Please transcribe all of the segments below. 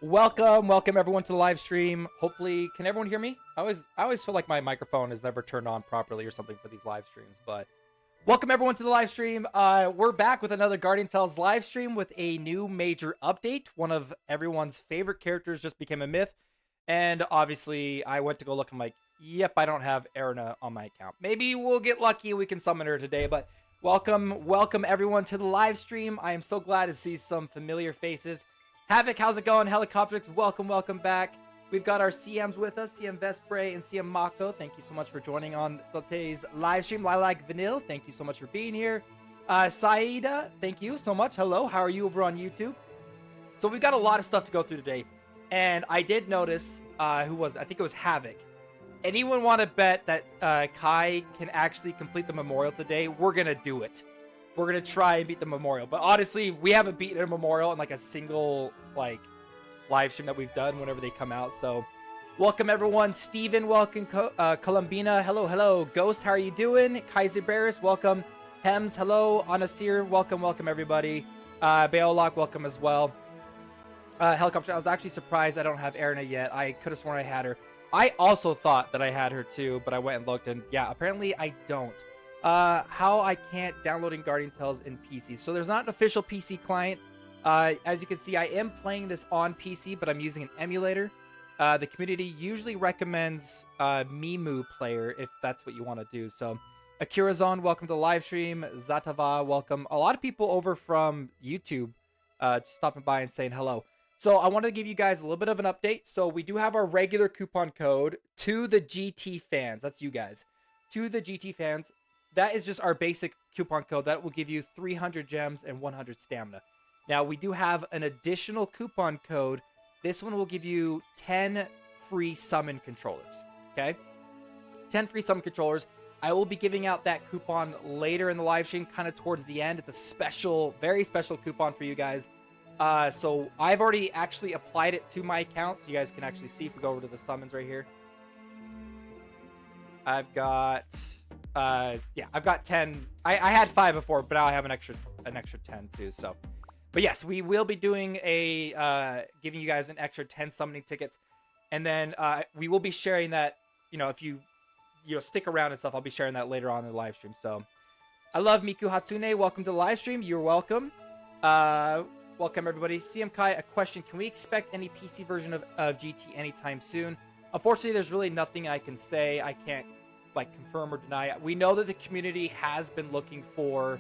Welcome everyone to the live stream. Hopefully, can everyone hear me? I always feel like my microphone is never turned on properly or something for these live streams, but welcome everyone to the live stream. We're back with another Guardian Tales live stream with a new major update. One of everyone's favorite characters just became a myth, and obviously I went to go look. I'm like, yep, I don't have ERINA on my account. Maybe we'll get lucky and we can summon her today, but welcome everyone to the live stream. I am so glad to see some familiar faces. Havoc, how's it going? Helicoptrix, welcome back. We've got our CMs with us, CM Vespre and CM Mako. Thank you so much for joining on today's live stream. Lilac Vanille, thank you so much for being here. Saida, thank you so much. Hello, how are you over on YouTube? So we've got a lot of stuff to go through today. And I did notice, I think it was Havoc. Anyone want to bet that Kai can actually complete the memorial today? We're going to do it. We're going to try and beat the memorial. But honestly, we haven't beaten a memorial in like a single live stream that we've done whenever they come out. So welcome everyone. Steven, welcome. Columbina, hello. Ghost, how are you doing? Kaiser Barris, welcome. Hems, hello. Anasir, welcome everybody. Beolok, welcome as well. Helicopter, I was actually surprised I don't have ERINA yet. I could have sworn I had her. I also thought that I had her too, but I went and looked and yeah, apparently I don't. How I can't downloading Guardian Tales in PC. So there's not an official PC client. As you can see, I am playing this on PC, but I'm using an emulator. The community usually recommends Mimu player if that's what you want to do. So Akirazon, welcome to the live stream. Zatava, welcome. A lot of people over from YouTube just stopping by and saying hello. So I wanted to give you guys a little bit of an update. So we do have our regular coupon code to the GT fans. That's you guys. To the GT fans. That is just our basic coupon code. That will give you 300 gems and 100 stamina. Now, we do have an additional coupon code. This one will give you 10 free summon controllers. Okay? 10 free summon controllers. I will be giving out that coupon later in the live stream, kind of towards the end. It's a special, very special coupon for you guys. So I've already actually applied it to my account. So you guys can actually see if we go over to the summons right here. I've got 10. I had 5 before, but now I have an extra 10 too. So, but yes, we will be doing giving you guys an extra 10 summoning tickets, and then we will be sharing that. If you stick around and stuff, I'll be sharing that later on in the live stream. So, I love Miku Hatsune. Welcome to the live stream. You're welcome. Welcome everybody. CM Kai, a question: can we expect any PC version of GT anytime soon? Unfortunately, there's really nothing I can say. I can't confirm or deny. We know that the community has been looking for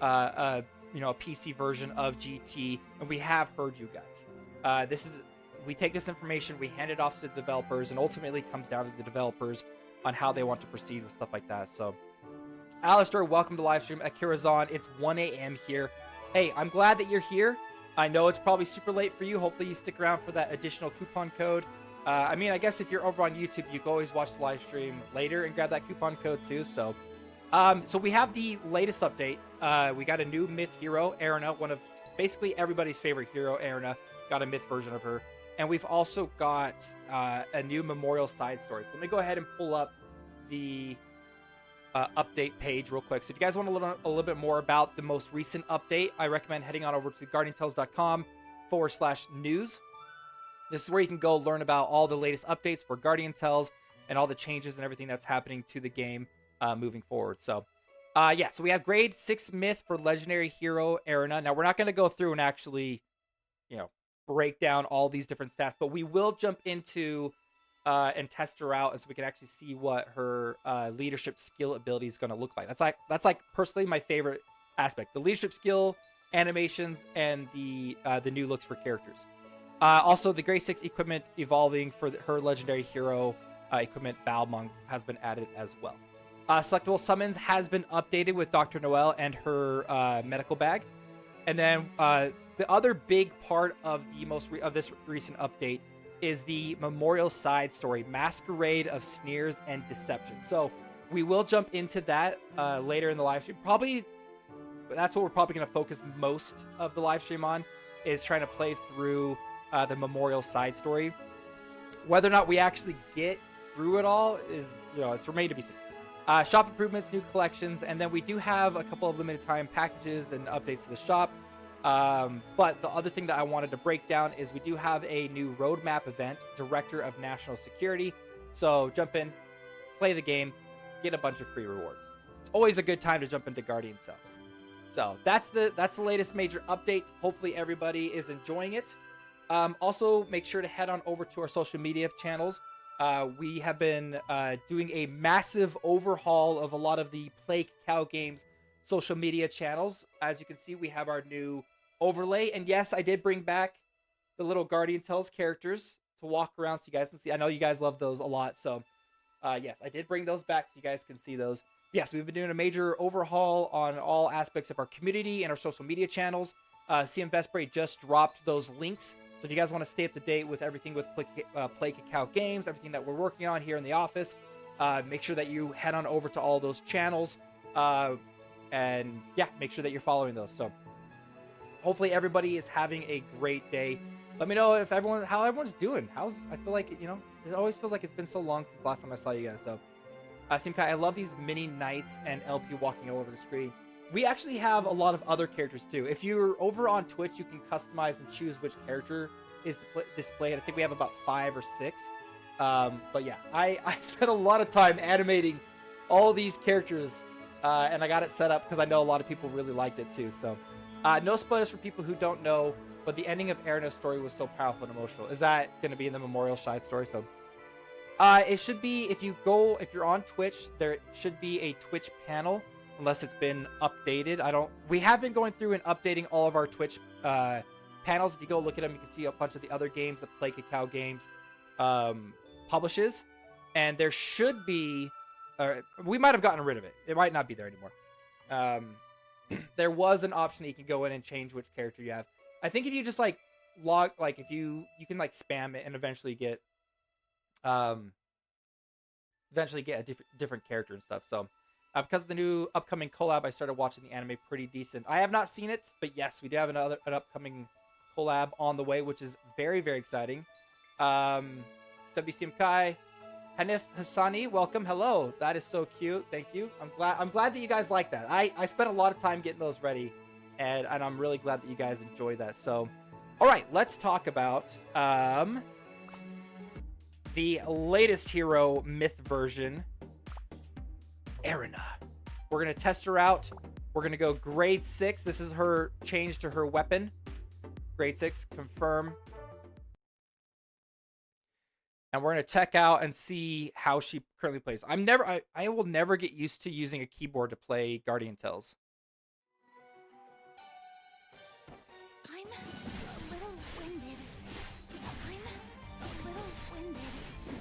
a PC version of GT, and we have heard you guys. We take this information, we hand it off to the developers, and ultimately it comes down to the developers on how they want to proceed with stuff like that. So Alistair, welcome to live stream. Akirazon, it's 1 a.m. here. Hey, I'm glad that you're here. I know it's probably super late for you. Hopefully you stick around for that additional coupon code. I guess if you're over on YouTube, you can always watch the live stream later and grab that coupon code too. So, we have the latest update. We got a new myth hero, ERINA, one of basically everybody's favorite hero. ERINA got a myth version of her, and we've also got a new memorial side story. So let me go ahead and pull up the update page real quick. So if you guys want to learn a little bit more about the most recent update, I recommend heading on over to guardiantales.com/news. This is where you can go learn about all the latest updates for Guardian Tales and all the changes and everything that's happening to the game moving forward. So, so we have grade 6 myth for legendary hero ERINA. Now, we're not going to go through and actually, break down all these different stats, but we will jump into and test her out, and so we can actually see what her leadership skill ability is going to look like. That's like personally my favorite aspect: the leadership skill, animations, and the new looks for characters. Also, the grade 6 equipment evolving for her legendary hero equipment Balmung has been added as well. Selectable summons has been updated with Dr. Noelle and her medical bag. And then the other big part of this recent update is the memorial side story, Masquerade of Sneers and Deception. So we will jump into that later in the live stream. Probably that's what we're probably going to focus most of the live stream on, is trying to play through the memorial side story. Whether or not we actually get through it all is, it's remained to be seen. Shop improvements, new collections, and then we do have a couple of limited time packages and updates to the shop. But the other thing that I wanted to break down is we do have a new roadmap event, Director of National Security. So jump in, play the game, get a bunch of free rewards. It's always a good time to jump into Guardian Cells. So that's the latest major update. Hopefully everybody is enjoying it. Also, make sure to head on over to our social media channels. We have been doing a massive overhaul of a lot of the Play Cacao Games social media channels. As you can see, we have our new overlay. And yes, I did bring back the little Guardian Tales characters to walk around so you guys can see. I know you guys love those a lot. So yes, I did bring those back so you guys can see those. Yes, we've been doing a major overhaul on all aspects of our community and our social media channels. CM Vesprey just dropped those links. So if you guys want to stay up to date with everything with Play Cacao Games, everything that we're working on here in the office, make sure that you head on over to all those channels. And yeah, make sure that you're following those. So hopefully everybody is having a great day. Let me know if how everyone's doing. I feel like, you know, it always feels like it's been so long since last time I saw you guys. So Simkai, I love these mini knights and LP walking all over the screen. We actually have a lot of other characters too. If you're over on Twitch, you can customize and choose which character is displayed. I think we have about 5 or 6. But yeah, I spent a lot of time animating all these characters, and I got it set up because I know a lot of people really liked it too. So no spoilers for people who don't know, but the ending of Erina's story was so powerful and emotional. Is that going to be in the Memorial side story? So it should be, if you're on Twitch, there should be a Twitch panel. Unless it's been updated. We have been going through and updating all of our Twitch panels. If you go look at them, you can see a bunch of the other games that Play Cacao Games publishes. And there should be, we might have gotten rid of it. It might not be there anymore. There was an option that you can go in and change which character you have. I think if you just like if you can like spam it and eventually get a different character and stuff. So because of the new upcoming collab, I started watching the anime pretty decent. I have not seen it, but yes, we do have an upcoming collab on the way, which is very, very exciting. WCM Kai, Hanif Hassani, welcome. Hello. That is so cute. Thank you. I'm glad that you guys like that. I spent a lot of time getting those ready, and I'm really glad that you guys enjoy that. So, all right, let's talk about the latest hero myth version, ERINA. We're going to test her out. We're going to go grade 6. This is her change to her weapon. Grade 6, confirm. And we're going to check out and see how she currently plays. I will never get used to using a keyboard to play Guardian Tales. I'm a little winded.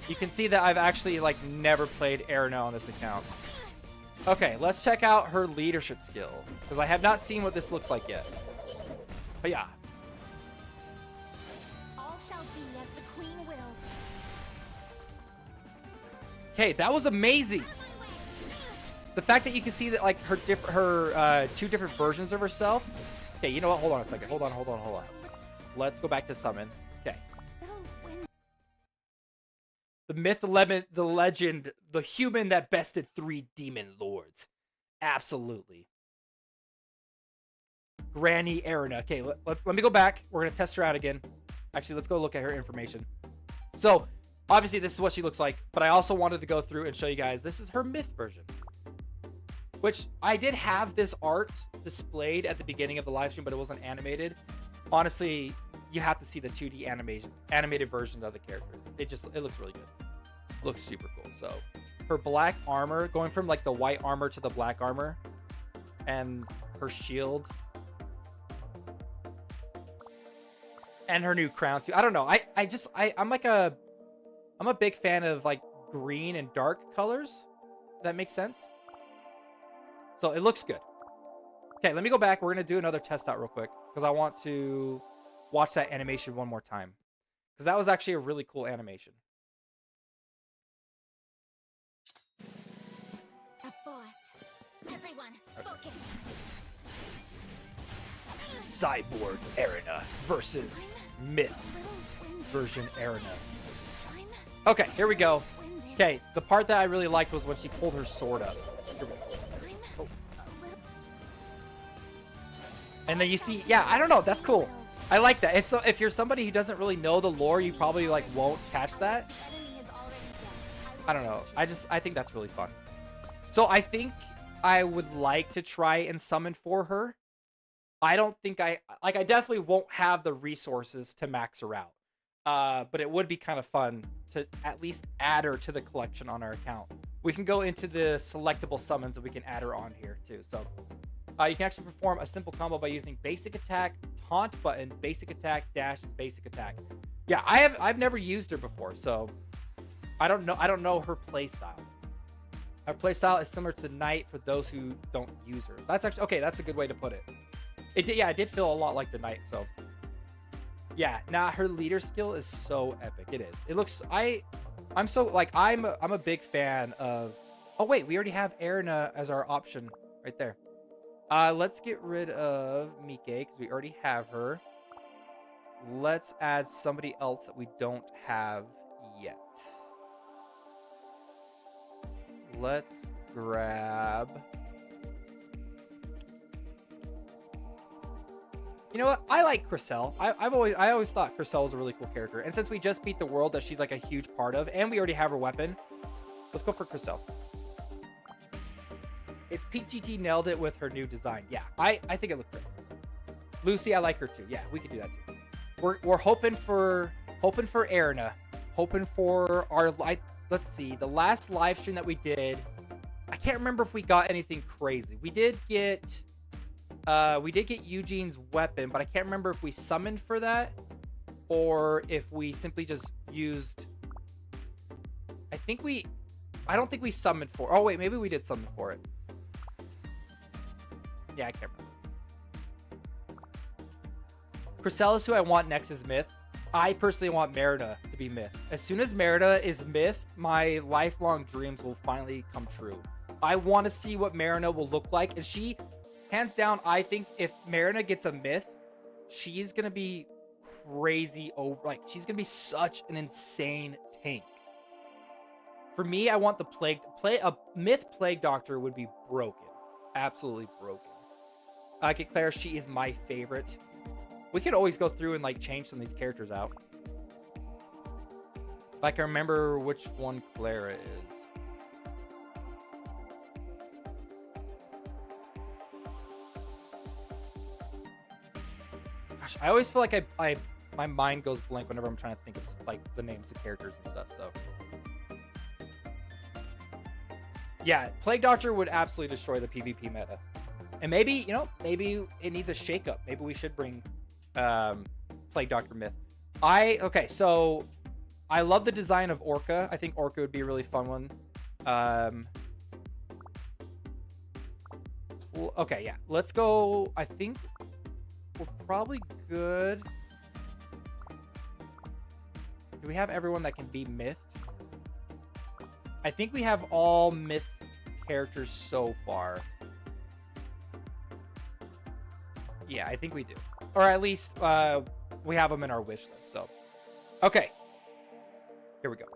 You can see that I've actually like never played ERINA on this account. Okay, let's check out her leadership skill, because I have not seen what this looks like yet. But yeah. All shall be as the queen wills. Okay, that was amazing. The fact that you can see that like her 2 different versions of herself. Okay, you know what? Hold on a second. Hold on. Let's go back to summon. Okay. The myth, the legend, the human that bested 3 demon lords. Absolutely. Granny ERINA. Okay, let me go back. We're going to test her out again. Actually, let's go look at her information. So, obviously, this is what she looks like. But I also wanted to go through and show you guys. This is her myth version. Which, I did have this art displayed at the beginning of the live stream, but it wasn't animated. Honestly, you have to see the 2D animated version of the character. It looks really good. It looks super cool. So her black armor, going from like the white armor to the black armor, and her shield, and her new crown too. I don't know. I'm a big fan of like green and dark colors. If that makes sense. So it looks good. Okay, let me go back. We're gonna do another test out real quick because I want to watch that animation one more time, because that was actually a really cool animation. A boss. Everyone, focus. Cyborg ERINA versus Myth version ERINA. Okay, here we go. Okay, the part that I really liked was when she pulled her sword up. Here we go. Oh. And then you see, yeah, I don't know, that's cool. I like that. If you're somebody who doesn't really know the lore, you probably like won't catch that. I don't know. I think that's really fun. So I think I would like to try and summon for her. I don't think I definitely won't have the resources to max her out. But it would be kind of fun to at least add her to the collection on our account. We can go into the selectable summons and we can add her on here too. So you can actually perform a simple combo by using basic attack, taunt button, basic attack, dash, and basic attack. Yeah, I've never used her before, so I don't know her playstyle. Her playstyle is similar to Knight for those who don't use her. That's actually okay. That's a good way to put it. It did feel a lot like the Knight. So yeah, her leader skill is so epic. It is. It looks. I'm so like I'm a big fan of. Oh wait, we already have ERINA as our option right there. Let's get rid of Mike because we already have her. Let's add somebody else that we don't have yet. Let's grab... You know what? I like Crystal. I always thought Crystal was a really cool character. And since we just beat the world that she's like a huge part of, and we already have her weapon, let's go for Crystal. If Peak GT nailed it with her new design. Yeah, I think it looked great. Lucy, I like her too. Yeah, we could do that too. We're hoping for ERINA. Hoping for our let's see, the last live stream that we did, I can't remember if we got anything crazy. We did get Eugene's weapon, but I can't remember if we summoned for that or if we simply just used. I don't think we summoned for. Oh wait, maybe we did summon for it. Yeah, I can't remember. Chrysalis, who I want next, is Myth. I personally want Merida to be Myth. As soon as Merida is Myth, my lifelong dreams will finally come true. I want to see what Merida will look like. And she, hands down, I think if Merida gets a Myth, she's going to be crazy over. Like, she's going to be such an insane tank. For me, I want a Myth Plague Doctor would be broken. Absolutely broken. Claire, she is my favorite. We could always go through and like change some of these characters out. If I can remember which one Clara is. Gosh, I always feel like my mind goes blank whenever I'm trying to think of like the names of characters and stuff. So yeah, Plague Doctor would absolutely destroy the PvP meta. And maybe, maybe it needs a shakeup. Maybe we should bring Plague Doctor Myth. Okay, so I love the design of Orca. I think Orca would be a really fun one. Okay, yeah. Let's go. I think we're probably good. Do we have everyone that can be Myth? I think we have all Myth characters so far. Yeah, I think we do. Or at least we have them in our wish list. So, okay. Here we go.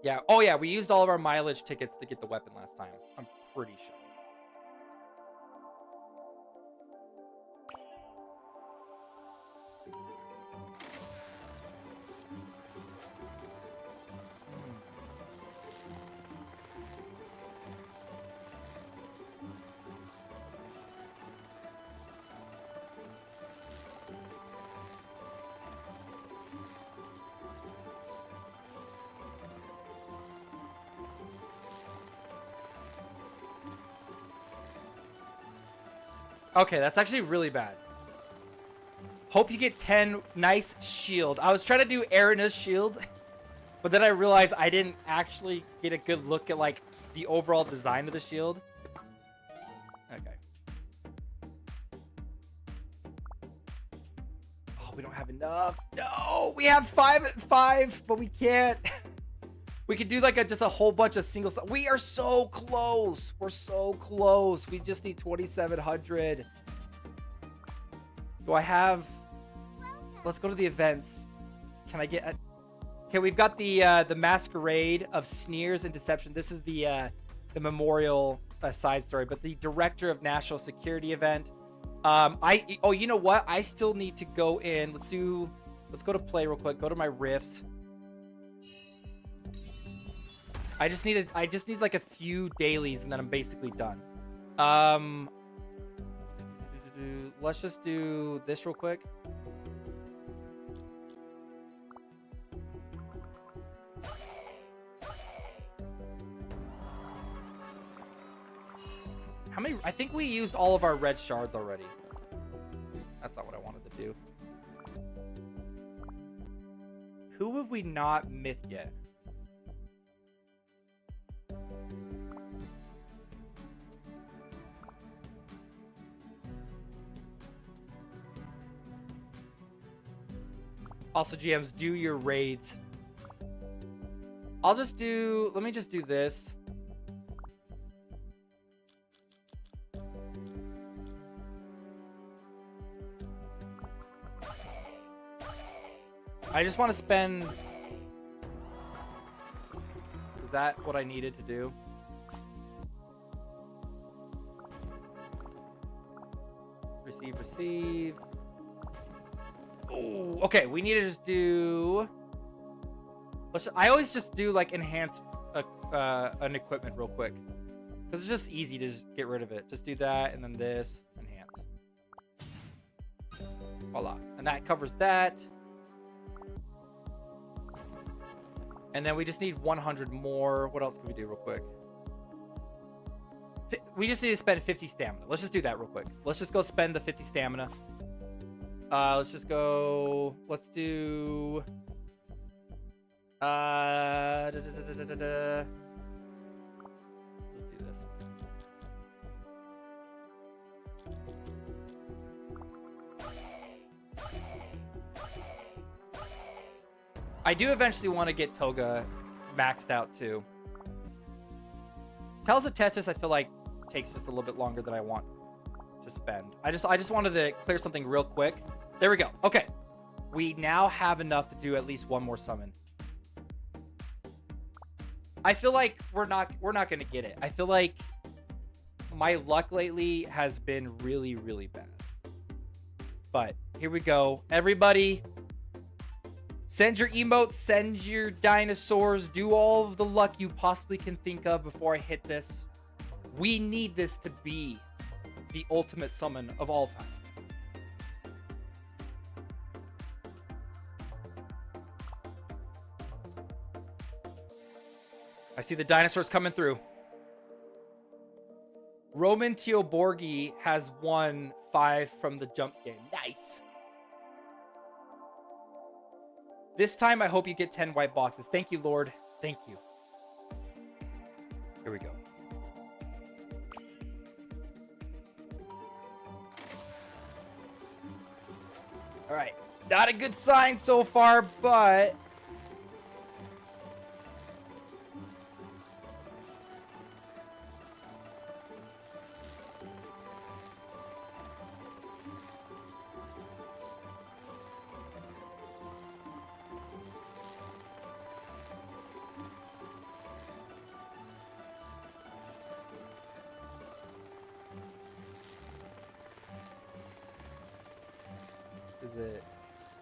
Yeah. Oh, yeah. We used all of our mileage tickets to get the weapon last time. I'm pretty sure. Okay, that's actually really bad. Hope you get 10. Nice shield. I was trying to do ERINA's shield, but then I realized I didn't actually get a good look at like the overall design of the shield. Okay. Oh, we don't have enough. No, we have 5 at 5, but we can't. We could do like just a whole bunch of singles. We are so close. We're so close. We just need 2,700. Do I have... Let's go to the events. Can I get... Okay, we've got the Masquerade of Sneers and Deception. This is the memorial side story, but the Director of National Security event. Oh, you know what? I still need to go in. Let's go to play real quick. Go to my rifts. I just need like a few dailies and then I'm basically done. Let's just do this real quick. How many? I think we used all of our red shards already. That's not what I wanted to do. Who have we not mythed yet? Also, GMs, do your raids. Let me just do this. I just want to spend... Is that what I needed to do? Receive. Oh, okay. We need to just do... I always just do like enhance an equipment real quick. Because it's just easy to just get rid of it. Just do that and then this. Enhance. Voila. And that covers that. And then we just need 100 more. What else can we do real quick? We just need to spend 50 stamina. Let's just do that real quick. Let's just go spend the 50 stamina. Let's just go... Let's do... Let's do this. I do eventually want to get Toga maxed out too. Tales of Tetris, I feel like takes just a little bit longer than I want to spend. I just wanted to clear something real quick. There we go. Okay, we now have enough to do at least one more summon. I feel like we're not gonna get it. I feel like my luck lately has been really, really bad. But here we go, everybody. Send your emotes, send your dinosaurs, do all of the luck you possibly can think of before I hit this. We need this to be the ultimate summon of all time. I see the dinosaurs coming through. Roman Teoborgi has won 5 from the jump game. Nice. This time, I hope you get 10 white boxes. Thank you, Lord. Thank you. Here we go. All right. Not a good sign so far, but... Is it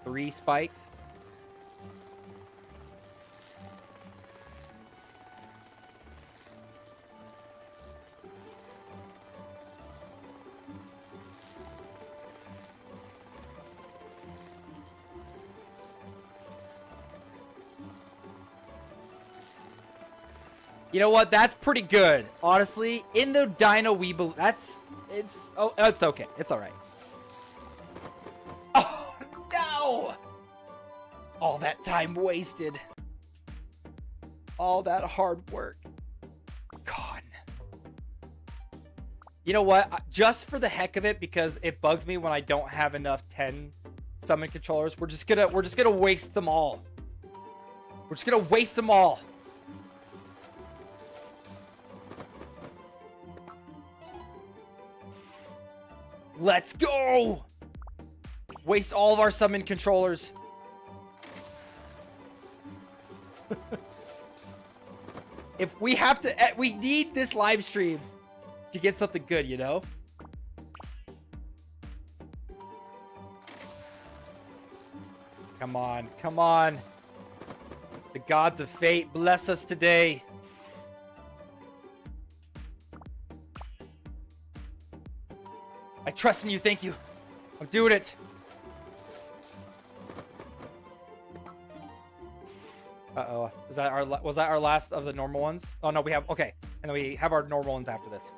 3 spikes? You know what? That's pretty good. Honestly, in the Dino we believe. It's okay. It's all right. Oh, no! All that time wasted. All that hard work. Gone. You know what? Just for the heck of it, because it bugs me when I don't have enough 10 summon controllers, we're just gonna waste them all. We're just gonna waste them all. Let's go! Waste all of our summon controllers. If we have to, we need this live stream to get something good, you know? Come on, come on. The gods of fate bless us today. I trust in you, thank you. I'm doing it. Uh-oh. Was that our last of the normal ones? Oh no, we have, okay. And then we have our normal ones after this.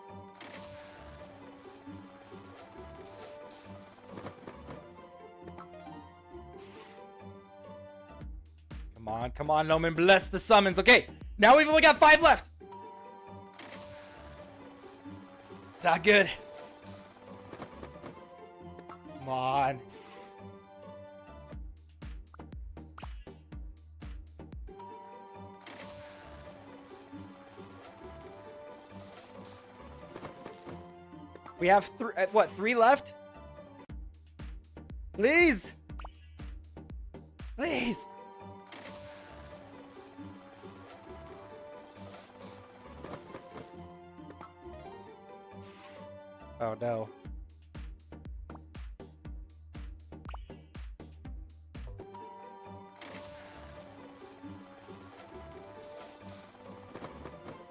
Come on, Noman, bless the summons. Okay, now we've only got 5 left. Not good. Come on. We have 3 left? Please. Please. Oh no.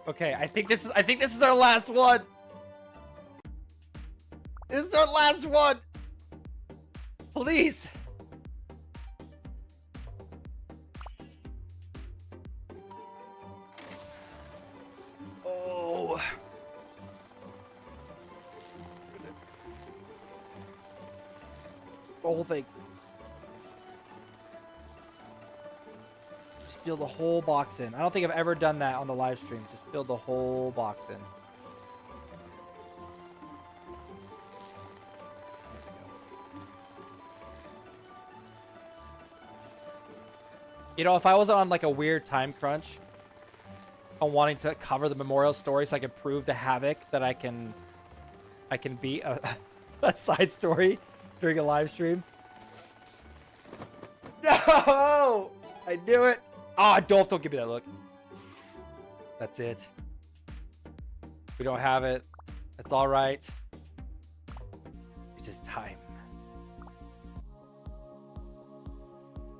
Okay, I think this is our last one. This is our last one. Please. Oh. The whole thing. Just fill the whole box in. I don't think I've ever done that on the live stream. Just fill the whole box in. You know, if I wasn't on like a weird time crunch on wanting to cover the memorial story so I can prove to Havoc that I can beat a side story during a live stream. No! I knew it. Oh, Dolph, don't give me that look. That's it. We don't have it. It's all right. It's just time.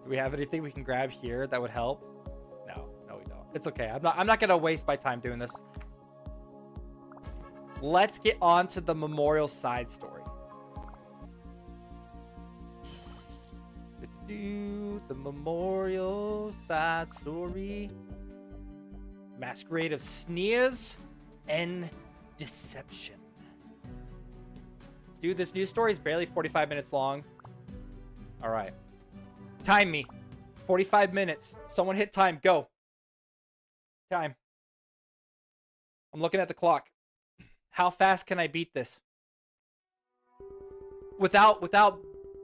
Do we have anything we can grab here that would help? No, we don't. It's okay. I'm not gonna waste my time doing this. Let's get on to the memorial side story. The memorial side story. Masquerade of sneers and deception. Dude, this news story is barely 45 minutes long. All right. Time me. 45 minutes. Someone hit time. Go. Time. I'm looking at the clock. How fast can I beat this? Without,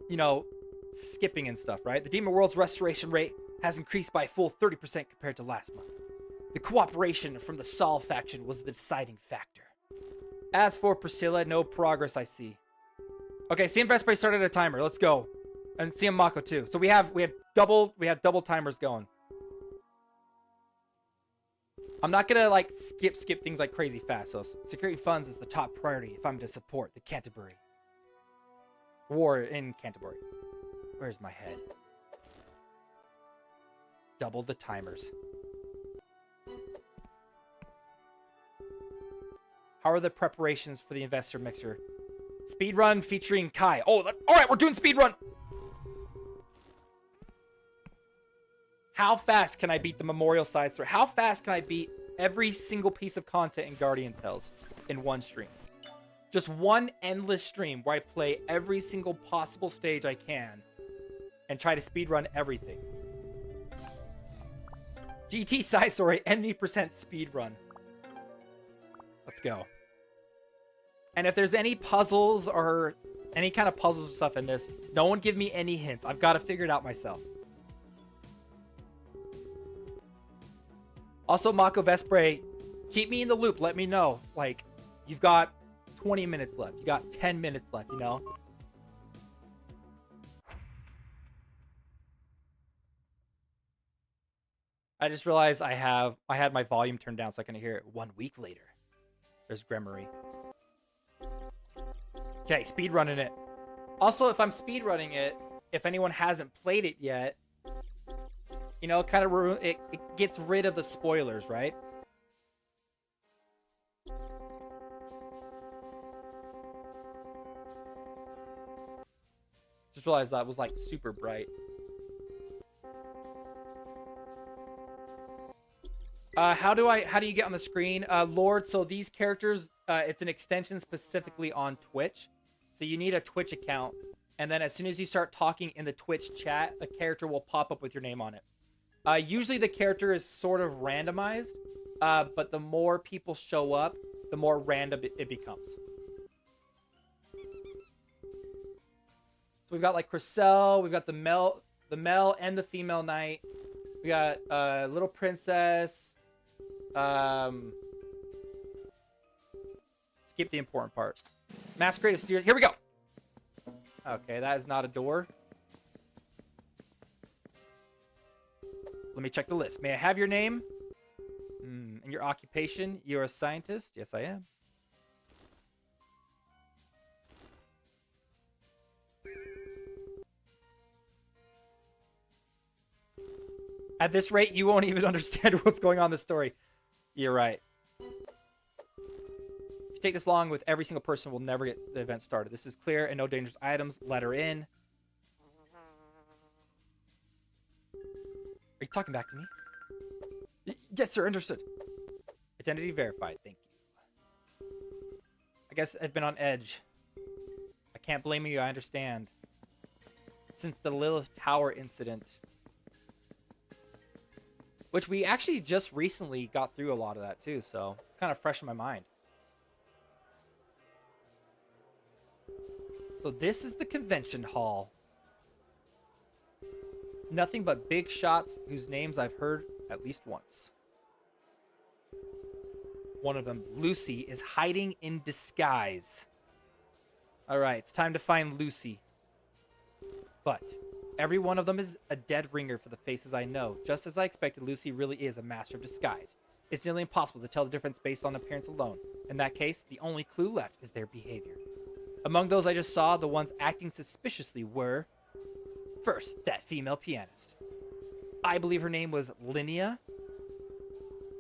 you know, skipping and stuff, right? The Demon World's restoration rate has increased by a full 30% compared to last month. The cooperation from the Sol faction was the deciding factor. As for Priscilla, no progress I see. Okay, CM Vesper started a timer. Let's go. And CM Mako too. So we have double timers going. I'm not gonna like skip things like crazy fast. So security funds is the top priority if I'm to support the Canterbury war in Canterbury. Where's my head? Double the timers. How are the preparations for the investor mixer? Speedrun featuring Kai. Oh, all right, we're doing speedrun. How fast can I beat the memorial side story? How fast can I beat every single piece of content in Guardian Tales in one stream? Just one endless stream where I play every single possible stage I can and try to speedrun everything. GT side story, 90% speedrun. Let's go. And if there's any puzzles or any kind of puzzles or stuff in this, no one give me any hints. I've got to figure it out myself. Also, Mako Vespre, keep me in the loop. Let me know. Like, you've got 20 minutes left. You got 10 minutes left, you know? I just realized I had my volume turned down so I can hear it 1 week later. There's Gremory. Okay, speedrunning it. Also, if I'm speedrunning it, if anyone hasn't played it yet, You know, kind of it gets rid of the spoilers, right? Just realized that was like super bright. How do you get on the screen? Lord, so these characters, it's an extension specifically on Twitch. So you need a Twitch account. And then as soon as you start talking in the Twitch chat, a character will pop up with your name on it. Usually the character is sort of randomized, but the more people show up, the more random it becomes. So we've got like Cryselle, we've got the male and the female knight. We got little princess. Skip the important part. Masquerade of Steers. Here we go. Okay, that is not a door. Let me check the list. May I have your name? And your occupation? You're a scientist? Yes, I am. At this rate, you won't even understand what's going on in the story. You're right. If you take this long with every single person, we'll never get the event started. This is clear and no dangerous items. Let her in. Are you talking back to me? Yes, sir. Understood. Identity verified. Thank you. I guess I've been on edge. I can't blame you. I understand. Since the Lilith Tower incident, which we actually just recently got through a lot of that too, so it's kind of fresh in my mind. So this is the convention hall. Nothing but big shots whose names I've heard at least once. One of them, Lucy, is hiding in disguise. All right, it's time to find Lucy. But every one of them is a dead ringer for the faces I know. Just as I expected, Lucy really is a master of disguise. It's nearly impossible to tell the difference based on appearance alone. In that case, the only clue left is their behavior. Among those I just saw, the ones acting suspiciously were... First, that female pianist. I believe her name was Linnea.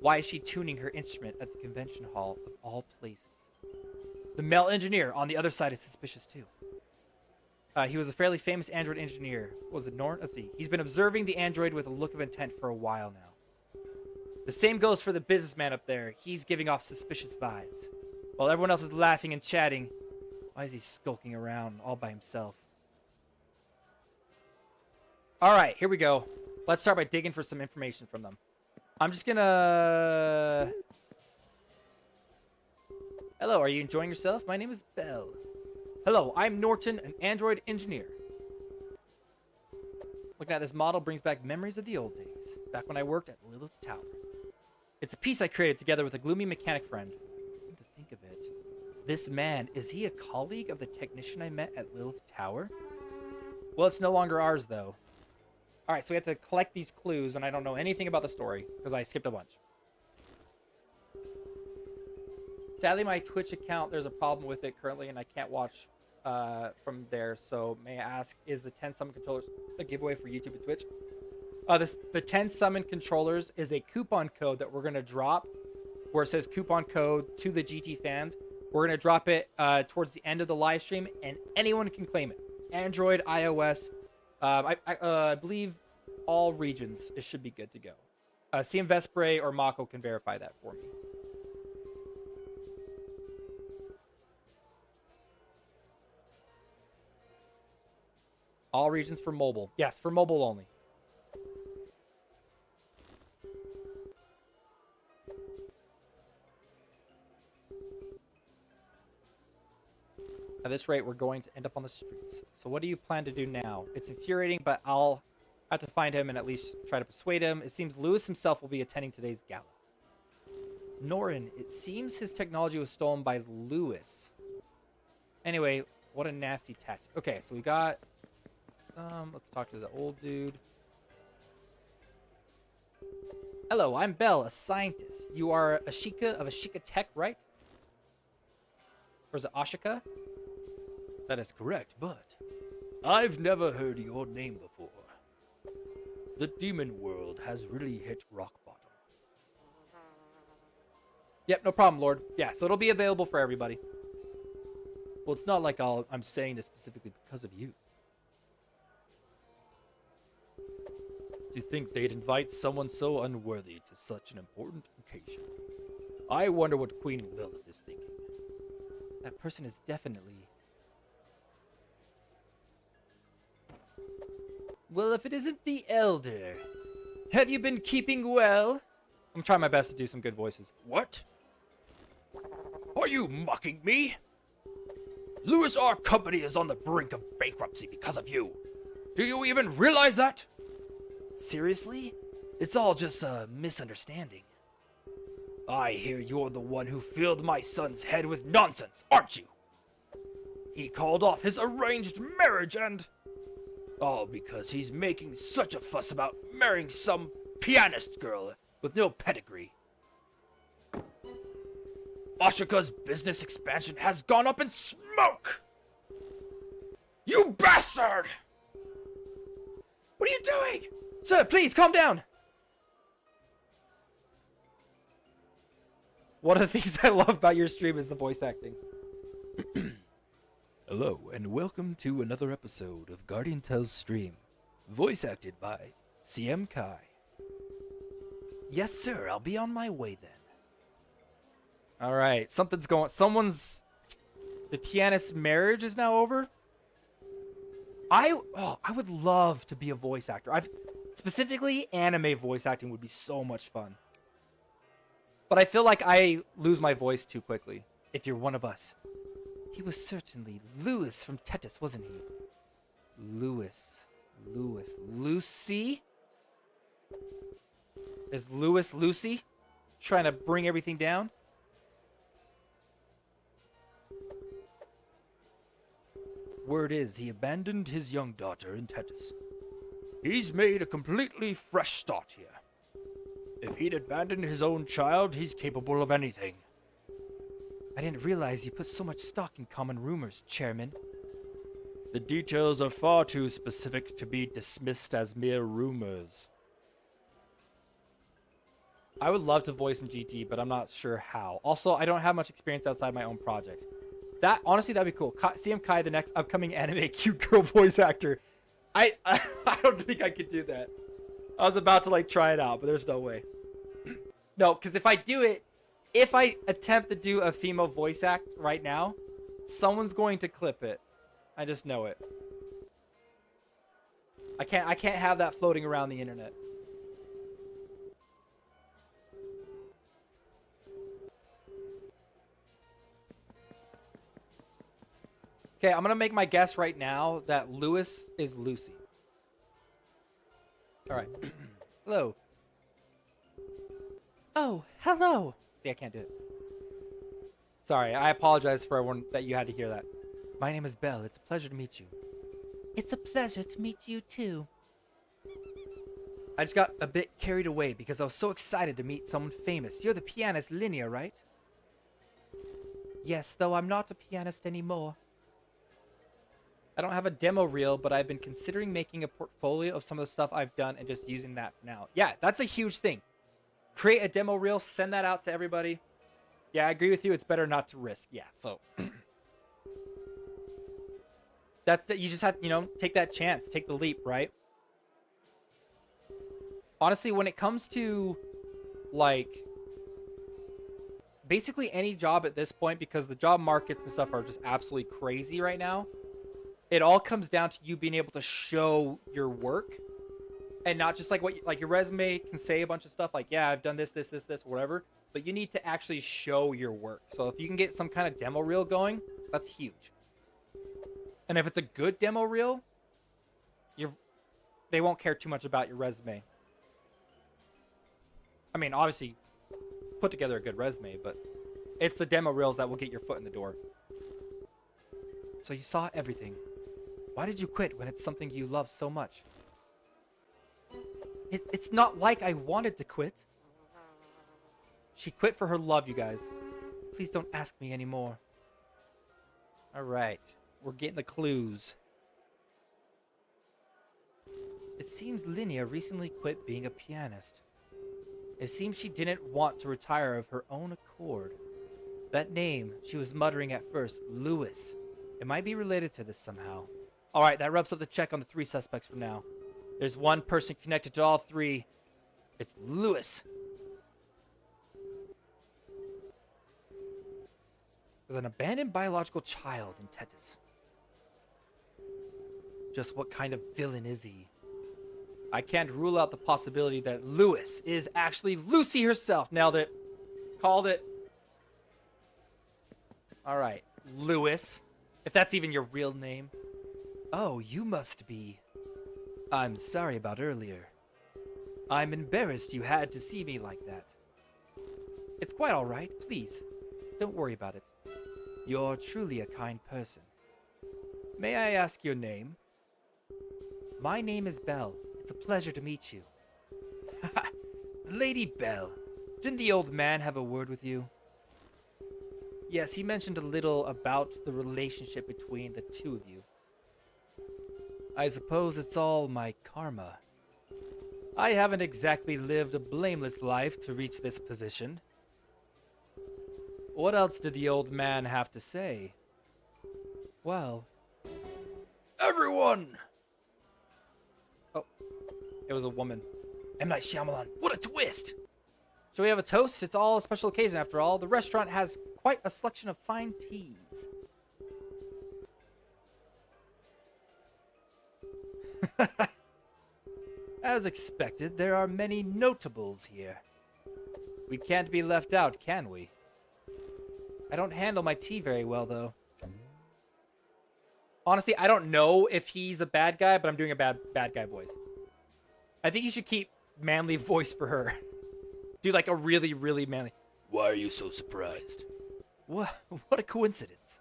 Why is she tuning her instrument at the convention hall of all places? The male engineer on the other side is suspicious too. He was a fairly famous android engineer. What was it, Norn? Let's see. He's been observing the android with a look of intent for a while now. The same goes for the businessman up there. He's giving off suspicious vibes. While everyone else is laughing and chatting, why is he skulking around all by himself? All right, here we go. Let's start by digging for some information from them. I'm just gonna... Hello, are you enjoying yourself? My name is Belle. Hello, I'm Norton, an android engineer. Looking at this model brings back memories of the old days, back when I worked at Lilith Tower. It's a piece I created together with a gloomy mechanic friend. Come to think of it, this man, is he a colleague of the technician I met at Lilith Tower? Well, it's no longer ours, though. All right, so we have to collect these clues, and I don't know anything about the story, because I skipped a bunch. Sadly, my Twitch account, there's a problem with it currently, and I can't watch from there. So may I ask, is the 10 summon controllers a giveaway for YouTube and Twitch? The 10 summon controllers is a coupon code that we're going to drop where it says coupon code to the GT fans. We're going to drop it towards the end of the live stream, and anyone can claim it. Android, iOS, I believe all regions, it should be good to go. CM Vespre or Mako can verify that for me. All regions for mobile. Yes, for mobile only. At this rate, we're going to end up on the streets. So what do you plan to do now? It's infuriating, but I'll have to find him and at least try to persuade him. It seems Lewis himself will be attending today's gala. Norin, it seems his technology was stolen by Lewis. Anyway, what a nasty tactic. Okay, so we got... let's talk to the old dude. Hello, I'm Belle, a scientist. You are Ashika of Ashika Tech, right? Or is it Ashika? That is correct, but I've never heard your name before. The demon world has really hit rock bottom. Yep, no problem, Lord. Yeah, so it'll be available for everybody. Well, it's not like I'm saying this specifically because of you. Do you think they'd invite someone so unworthy to such an important occasion? I wonder what Queen Lilith is thinking. That person is definitely... Well, if it isn't the Elder. Have you been keeping well? I'm trying my best to do some good voices. What? Are you mocking me? Lewis, our company is on the brink of bankruptcy because of you. Do you even realize that? Seriously? It's all just a misunderstanding. I hear you're the one who filled my son's head with nonsense, aren't you? He called off his arranged marriage and... all because he's making such a fuss about marrying some pianist girl with no pedigree. Ashika's business expansion has gone up in smoke! You bastard! What are you doing? Sir, please, calm down! One of the things I love about your stream is the voice acting. Hello, and welcome to another episode of Guardian Tales Stream. Voice acted by CM Kai. Yes, sir, I'll be on my way then. Alright, something's going... The pianist's marriage is now over? I would love to be a voice actor. Specifically, anime voice acting would be so much fun. But I feel like I lose my voice too quickly. If you're one of us. He was certainly Lewis from Tetris, wasn't he? Lewis. Lucy? Is Lewis Lucy? Trying to bring everything down? Word is, he abandoned his young daughter in Tetris. He's made a completely fresh start here. If he'd abandoned his own child, he's capable of anything. I didn't realize you put so much stock in common rumors, Chairman. The details are far too specific to be dismissed as mere rumors. I would love to voice in GT, but I'm not sure how. Also, I don't have much experience outside my own projects. Honestly, that'd be cool. CM Kai, the next upcoming anime cute girl voice actor. I don't think I could do that. I was about to try it out, but there's no way. No, because if I attempt to do a female voice act right now, someone's going to clip it. I just know it. I can't have that floating around the internet. Okay, I'm gonna make my guess right now that Lewis is Lucy. Alright. Hello. Oh, hello. See, I can't do it. Sorry, I apologize for everyone that you had to hear that. My name is Belle. It's a pleasure to meet you. It's a pleasure to meet you, too. I just got a bit carried away because I was so excited to meet someone famous. You're the pianist Linnea, right? Yes, though I'm not a pianist anymore. I don't have a demo reel, but I've been considering making a portfolio of some of the stuff I've done and just using that for now. Yeah, that's a huge thing. Create a demo reel, send that out to everybody. Yeah, I agree with you. It's better not to risk. Yeah, so... you just have, take that chance. Take the leap, right? Honestly, when it comes to, basically any job at this point, because the job markets and stuff are just absolutely crazy right now, it all comes down to you being able to show your work and not just your resume can say a bunch of stuff yeah, I've done this, whatever, but you need to actually show your work. So if you can get some kind of demo reel going, that's huge. And if it's a good demo reel, they won't care too much about your resume. I mean, obviously, put together a good resume, but it's the demo reels that will get your foot in the door. So you saw everything. Why did you quit when it's something you love so much? It's not like I wanted to quit. She quit for her love, you guys. Please don't ask me anymore. Alright. We're getting the clues. It seems Linnea recently quit being a pianist. It seems she didn't want to retire of her own accord. That name she was muttering at first, Lewis. It might be related to this somehow. Alright, that wraps up the check on the 3 suspects for now. There's one person connected to all 3. It's Lewis. There's an abandoned biological child in Tetis. Just what kind of villain is he? I can't rule out the possibility that Lewis is actually Lucy herself. Nailed it. Called it. Alright, Lewis. If that's even your real name. Oh, you must be. I'm sorry about earlier. I'm embarrassed you had to see me like that. It's quite alright, please. Don't worry about it. You're truly a kind person. May I ask your name? My name is Belle. It's a pleasure to meet you. Lady Belle, didn't the old man have a word with you? Yes, he mentioned a little about the relationship between the two of you. I suppose it's all my karma. I haven't exactly lived a blameless life to reach this position. What else did the old man have to say? Well... Everyone! Oh, it was a woman. M. Night Shyamalan, what a twist! So we have a toast. It's all a special occasion after all. The restaurant has quite a selection of fine teas. As expected, there are many notables here. We can't be left out, can we? I don't handle my tea very well, though. Honestly, I don't know if he's a bad guy, but I'm doing a bad guy voice. I think you should keep manly voice for her. Do like a really, really manly. Why are you so surprised? What a coincidence.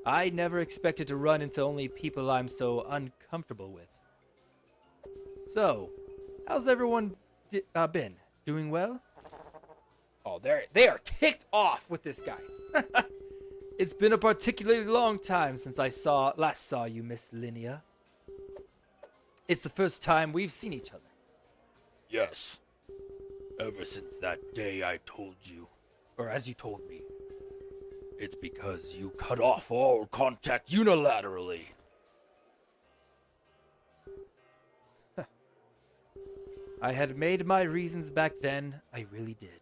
I never expected to run into only people I'm so uncomfortable with. So, how's everyone been? Doing well? Oh, they are ticked off with this guy. It's been a particularly long time since I last saw you, Miss Linnea. It's the first time we've seen each other. Yes. Ever since that day I told you, or as you told me. It's because you cut off all contact unilaterally. I had made my reasons back then, I really did.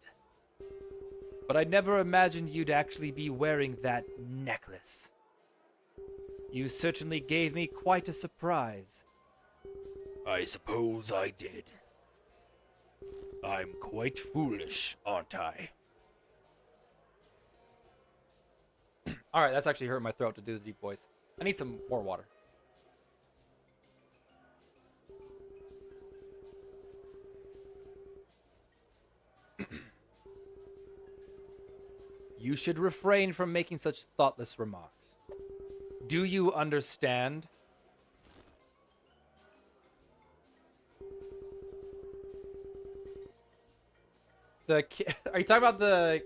But I never imagined you'd actually be wearing that necklace. You certainly gave me quite a surprise. I suppose I did. I'm quite foolish, aren't I? Alright, that's actually hurt my throat to do the deep voice. I need some more water. You should refrain from making such thoughtless remarks. Do you understand? Are you talking about the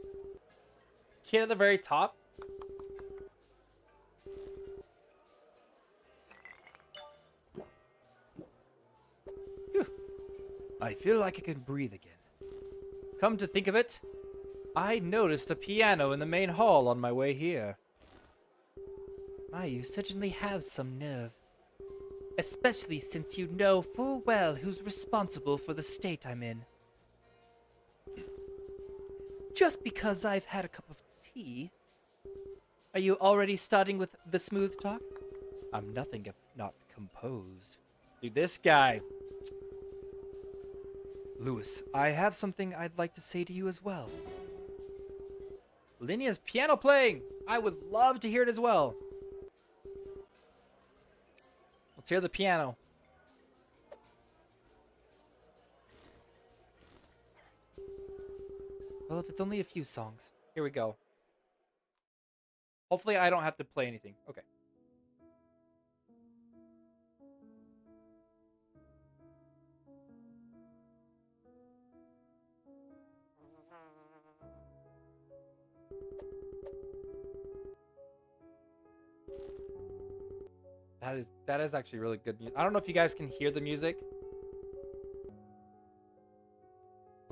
kid at the very top? Whew. I feel like I can breathe again. Come to think of it, I noticed a piano in the main hall on my way here. My, you certainly have some nerve. Especially since you know full well who's responsible for the state I'm in. Just because I've had a cup of tea. Are you already starting with the smooth talk? I'm nothing if not composed. Dude, this guy. Lewis, I have something I'd like to say to you as well. Linnea's piano playing! I would love to hear it as well. Let's hear the piano. Well, if it's only a few songs. Here we go. Hopefully I don't have to play anything. Okay. That is actually really good music. I don't know if you guys can hear the music.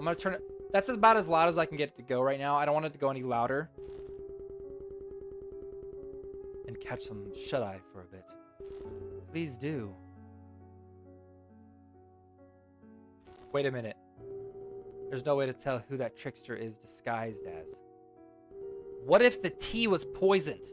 gonna turn it. That's about as loud as I can get it to go right now. I don't want it to go any louder. And catch some shut-eye for a bit. Please do. Wait a minute. There's no way to tell who that trickster is disguised as. What if the tea was poisoned?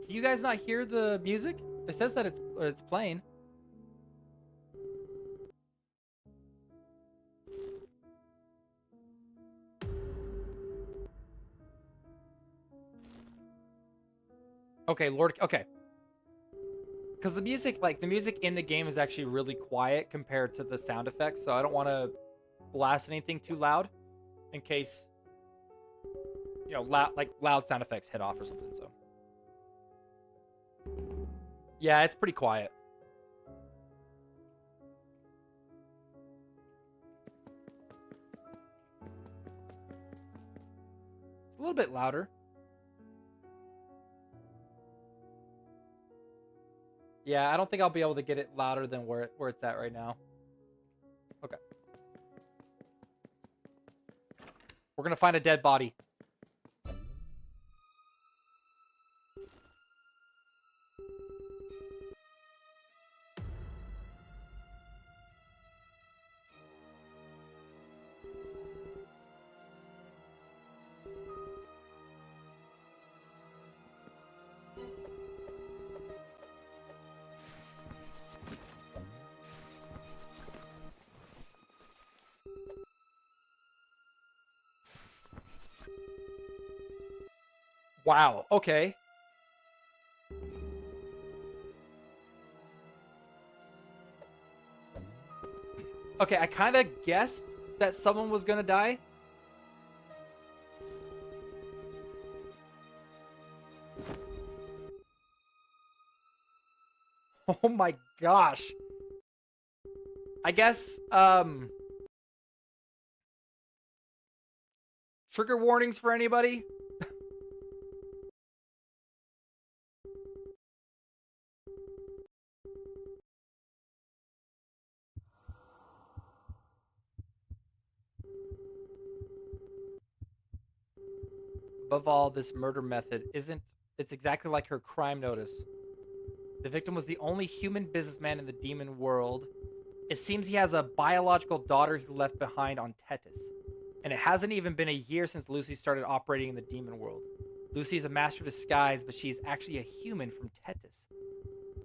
Can you guys not hear the music? It says that it's playing. Okay, Lord. Okay. Because the music in the game is actually really quiet compared to the sound effects, so I don't want to blast anything too loud in case, you know, loud sound effects hit off or something. So yeah, it's pretty quiet. It's a little bit louder. Yeah, I don't think I'll be able to get it louder than where it's at right now. Okay. We're gonna find a dead body. Wow, okay. Okay, I kind of guessed that someone was gonna die. Oh my gosh. I guess, trigger warnings for anybody? Above all, this murder method it's exactly like her crime notice. The victim was the only human businessman in the demon world. It seems he has a biological daughter he left behind on Tethys. And it hasn't even been a year since Lucy started operating in the demon world. Lucy is a master of disguise, but she is actually a human from Tethys.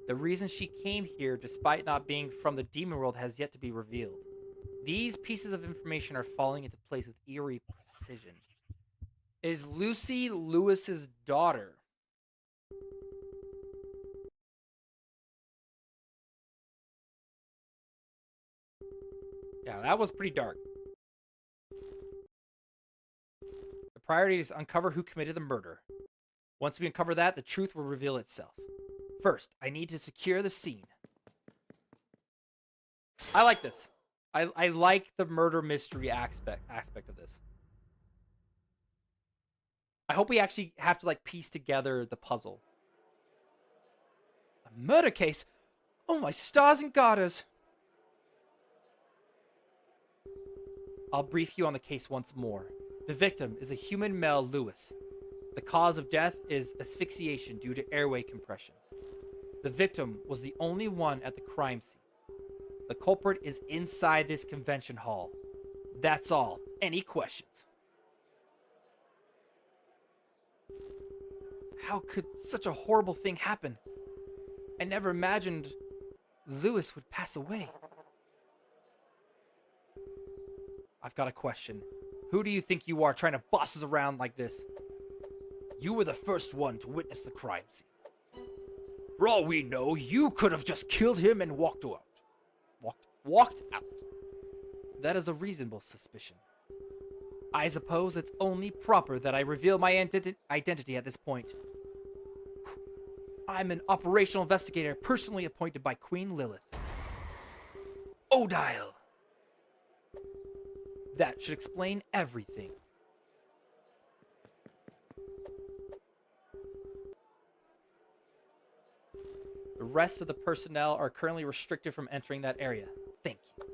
The reason she came here, despite not being from the demon world, has yet to be revealed. These pieces of information are falling into place with eerie precision. Is Lucy Lewis's daughter? Yeah, that was pretty dark. The priority is to uncover who committed the murder. Once we uncover that, the truth will reveal itself. First, I need to secure the scene. I like this. I like the murder mystery aspect of this. I hope we actually have to like piece together the puzzle. A murder case? Oh my stars and garters. I'll brief you on the case once more. The victim is a human male Lewis. The cause of death is asphyxiation due to airway compression. The victim was the only one at the crime scene. The culprit is inside this convention hall. That's all. Any questions? How could such a horrible thing happen? I never imagined Lewis would pass away. I've got a question. Who do you think you are trying to boss us around like this? You were the first one to witness the crime scene. For all we know, you could have just killed him and walked out. Walked out. That is a reasonable suspicion. I suppose it's only proper that I reveal my identity at this point. I'm an operational investigator personally appointed by Queen Lilith. Odile. That should explain everything. The rest of the personnel are currently restricted from entering that area. Thank you.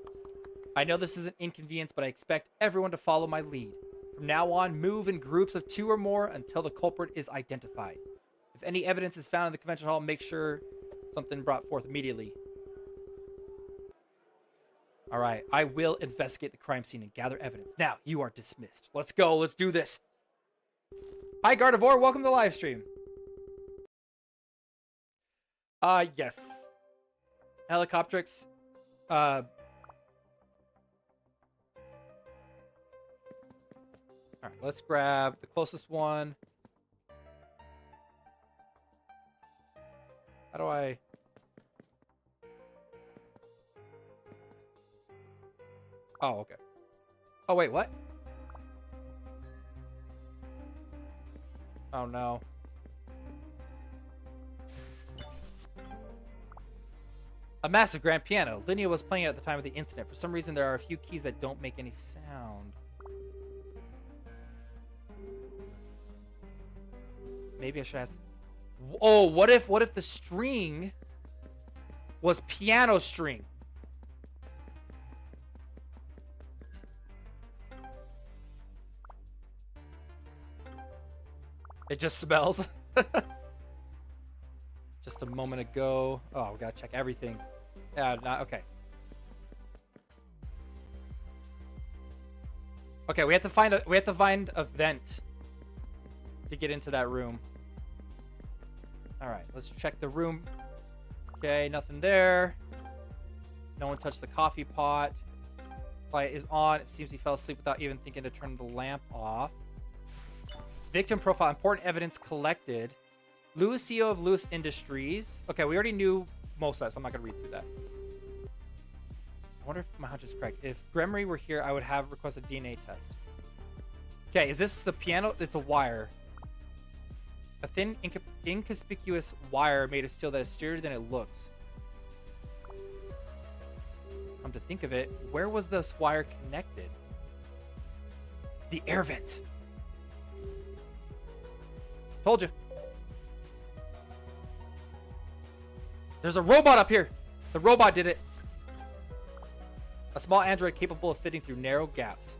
I know this is an inconvenience, but I expect everyone to follow my lead. From now on, move in groups of 2 or more until the culprit is identified. If any evidence is found in the convention hall, make sure something brought forth immediately. All right, I will investigate the crime scene and gather evidence. Now, you are dismissed. Let's go. Let's do this. Hi, Gardevoir. Welcome to the live stream. Yes. Helicoptrix. All right, let's grab the closest one. How do I... Oh, okay. Oh, wait, what? Oh, no. A massive grand piano. Linnea was playing it at the time of the incident. For some reason, there are a few keys that don't make any sound. Maybe I should ask... Oh, what if the string was piano string? It just smells. Just a moment ago. Oh, we gotta check everything. Yeah, not okay. Okay, we have to find a vent to get into that room. All right, let's check the room. Okay, nothing there. No one touched the coffee pot. Light is on. It seems he fell asleep without even thinking to turn the lamp off. Victim profile. Important evidence collected. Lewis, CEO of Lewis Industries. Okay, we already knew most of that, so I'm not going to read through that. I wonder if my hunch is correct. If Gremory were here, I would have requested a DNA test. Okay, is this the piano? It's a wire. A thin, inconspicuous wire made of steel that is sturdier than it looks. Come to think of it, where was this wire connected? The air vent. Told you. There's a robot up here. The robot did it. A small android capable of fitting through narrow gaps.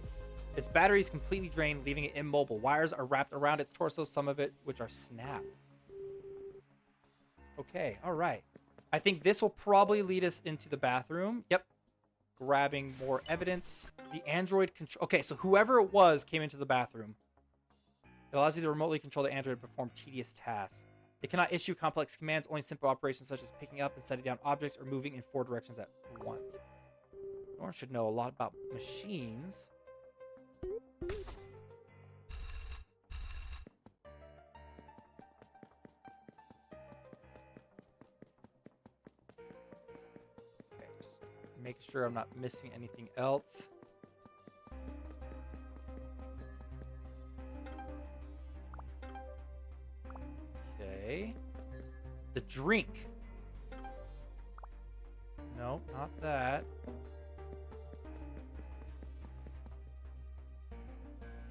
Its battery is completely drained, leaving it immobile. Wires are wrapped around its torso, some of it which are snapped. Okay, all right. I think this will probably lead us into the bathroom. Yep. Grabbing more evidence. The android control. Okay, so whoever it was came into the bathroom. It allows you to remotely control the android to perform tedious tasks. It cannot issue complex commands, only simple operations such as picking up and setting down objects or moving in 4 directions at once. No one should know a lot about machines. Okay, just making sure I'm not missing anything else. Okay. The drink. No, not that.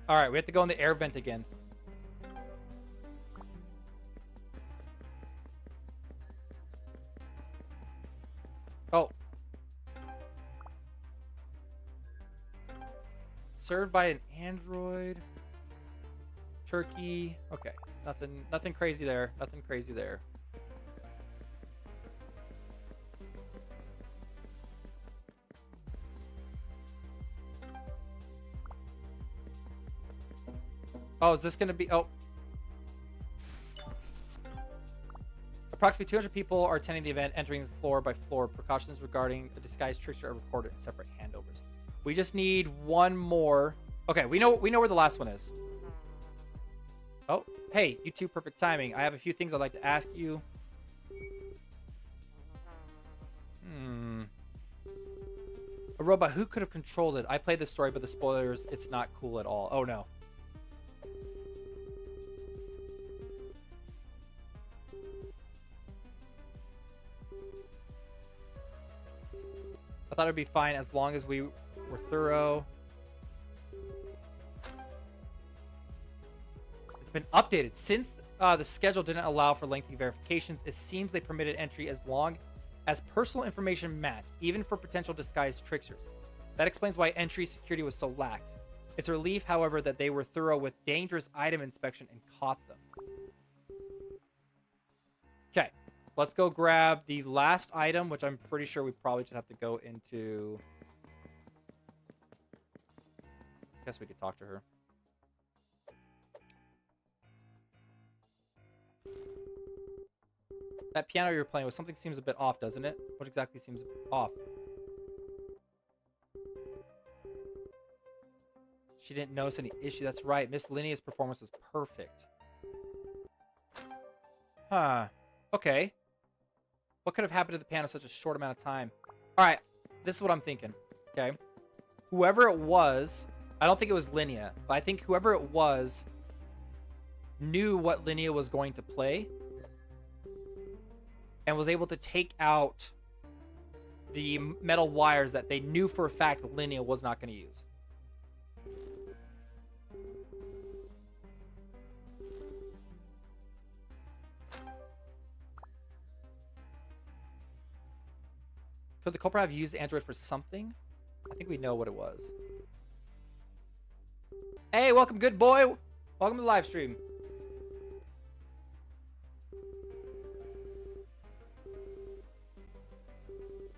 All right, we have to go in the air vent again. Oh. Served by an android. Turkey. Okay. Nothing crazy there. Nothing crazy there. Oh, is this going to be... Oh. Approximately 200 people are attending the event, entering the floor by floor. Precautions regarding a disguised trickster are recorded in separate handovers. We just need one more. Okay, we know where the last one is. Oh, hey, you two, perfect timing. I have a few things I'd like to ask you. A robot, who could have controlled it? I played the story, but the spoilers, it's not cool at all. Oh, no. I thought it'd be fine as long as we were thorough. It's been updated since... the schedule didn't allow for lengthy verifications, it seems they permitted entry as long as personal information matched, even for potential disguised tricksters. That explains why entry security was so lax. It's a relief, however, that they were thorough with dangerous item inspection and caught them. Okay, let's go grab the last item, which I'm pretty sure we probably just have to go into... I guess we could talk to her. That piano you're playing with, something seems a bit off, doesn't it? What exactly seems off? She didn't notice any issue. That's right. Miss Linea's performance was perfect. Huh. Okay. What could have happened to the piano in such a short amount of time? All right. This is what I'm thinking. Okay. Whoever it was, I don't think it was Linnea, but I think whoever it was knew what Linnea was going to play and was able to take out the metal wires that they knew for a fact that Linnea was not going to use. Could the culprit have used Android for something? I think we know what it was. Hey, welcome, good boy. Welcome to the live stream.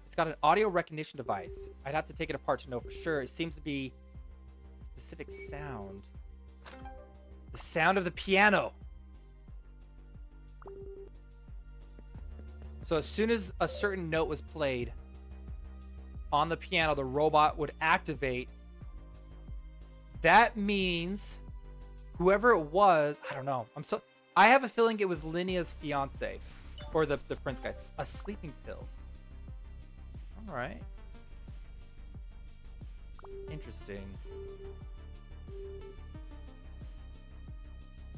It's got an audio recognition device. I'd have to take it apart to know for sure. It seems to be a specific sound. The sound of the piano. So as soon as a certain note was played on the piano, the robot would activate. That means whoever it was, I don't know. I have a feeling it was Linnea's fiance or the prince guy. A sleeping pill. All right. Interesting.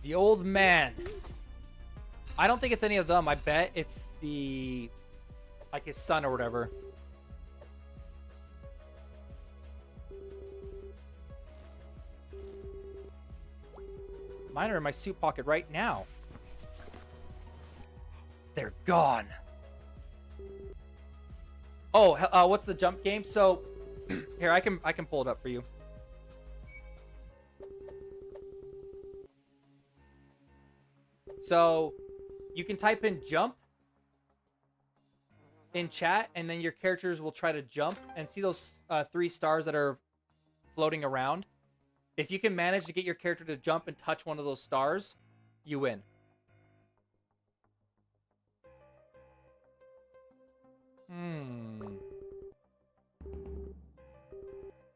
The old man. I don't think it's any of them. I bet it's like his son or whatever. Mine are in my suit pocket right now. They're gone. Oh, what's the jump game? So, here I can pull it up for you. So, you can type in jump in chat, and then your characters will try to jump and see those 3 stars that are floating around. If you can manage to get your character to jump and touch one of those stars, you win.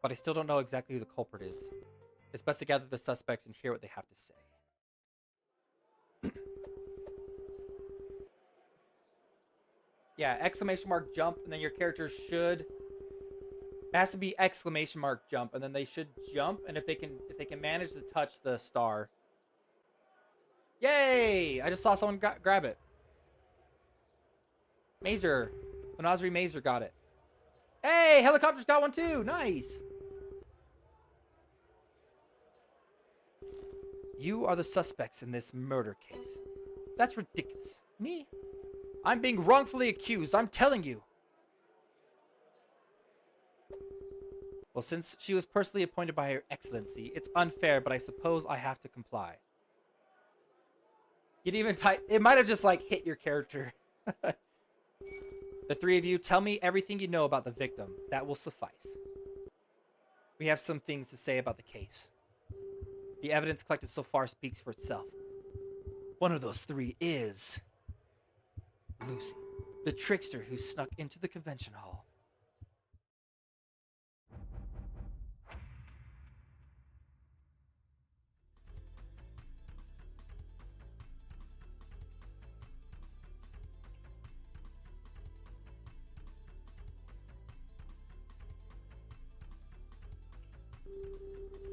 But I still don't know exactly who the culprit is. It's best to gather the suspects and hear what they have to say. Yeah, exclamation mark jump, and then your character should... It has to be exclamation mark jump, and then they should jump, and if they can manage to touch the star. Yay! I just saw someone grab it. Mazer. Benazri Mazer got it. Hey, helicopter's got one too. Nice. You are the suspects in this murder case. That's ridiculous. Me? I'm being wrongfully accused, I'm telling you. Well, since she was personally appointed by Her Excellency, it's unfair, but I suppose I have to comply. You'd even type... It might have just, like, hit your character. The 3 of you, tell me everything you know about the victim. That will suffice. We have some things to say about the case. The evidence collected so far speaks for itself. One of those 3 is... Lucy, the trickster who snuck into the convention hall.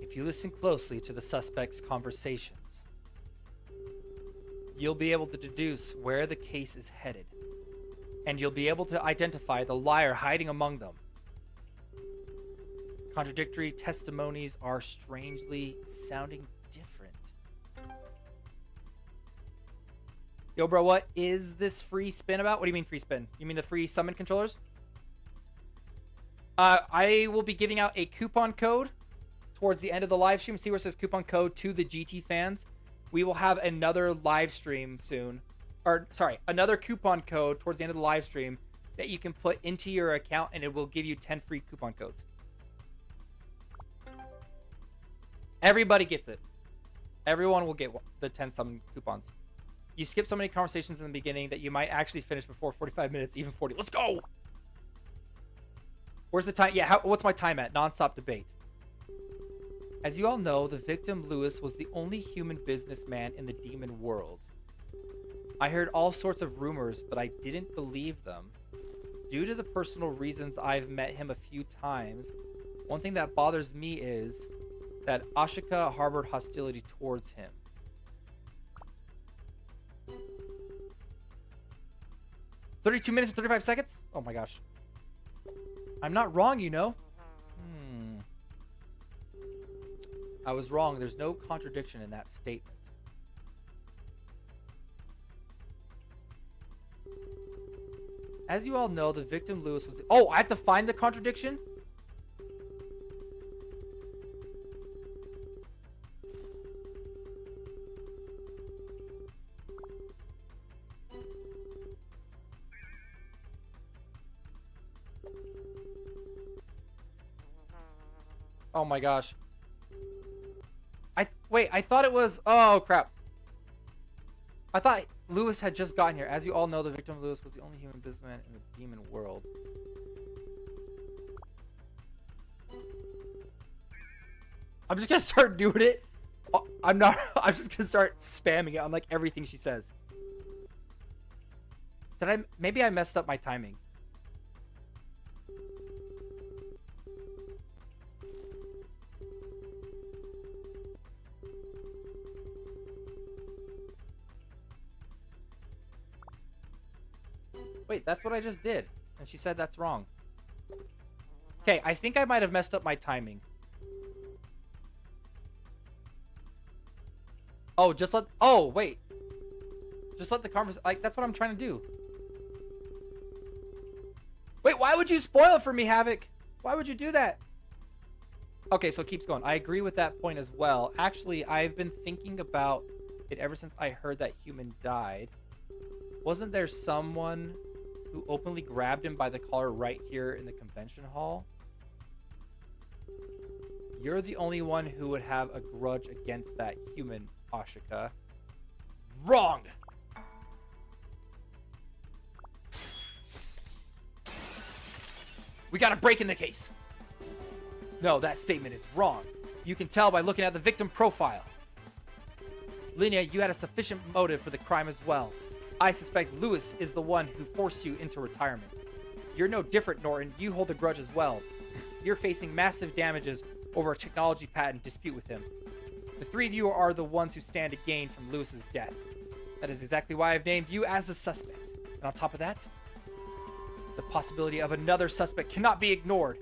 If you listen closely to the suspects' conversations, you'll be able to deduce where the case is headed, and you'll be able to identify the liar hiding among them. Contradictory testimonies are strangely sounding different. Yo, bro, what is this free spin about? What do you mean free spin? You mean the free summon controllers? I will be giving out a coupon code towards the end of the live stream. See where it says coupon code to the GT fans. We will have another live stream soon. Or, sorry, another coupon code towards the end of the live stream that you can put into your account, and it will give you 10 free coupon codes. Everybody gets it. Everyone will get the 10 summon coupons. You skip so many conversations in the beginning that you might actually finish before 45 minutes, even 40. Let's go! Where's the time? Yeah, what's my time at? Non-stop debate. As you all know, the victim, Lewis, was the only human businessman in the demon world. I heard all sorts of rumors, but I didn't believe them. Due to the personal reasons I've met him a few times, one thing that bothers me is that Ashika harbored hostility towards him. "32 minutes and 35 seconds? Oh my gosh. I'm not wrong, you know. I was wrong. There's no contradiction in that statement. As you all know, the victim, Lewis, was... Oh, I have to find the contradiction? Oh my gosh. Wait, I thought it was... Oh, crap. I thought Lewis had just gotten here. As you all know, the victim, Lewis, was the only human businessman in the demon world. I'm just gonna start doing it. I'm just gonna start spamming it on like everything she says. Maybe I messed up my timing. Wait, that's what I just did. And she said that's wrong. Okay, I think I might have messed up my timing. Oh, oh, wait. Just let the conversation... Like, that's what I'm trying to do. Wait, why would you spoil it for me, Havoc? Why would you do that? Okay, so it keeps going. I agree with that point as well. Actually, I've been thinking about it ever since I heard that human died. Wasn't there someone who openly grabbed him by the collar right here in the convention hall? You're the only one who would have a grudge against that human, Ashika. Wrong! We got a break in the case. No, that statement is wrong. You can tell by looking at the victim profile. Linnea, you had a sufficient motive for the crime as well. I suspect Lewis is the one who forced you into retirement. You're no different, Norton. You hold a grudge as well. You're facing massive damages over a technology patent dispute with him. The three of you are the ones who stand to gain from Lewis's death. That is exactly why I've named you as the suspect. And on top of that, the possibility of another suspect cannot be ignored.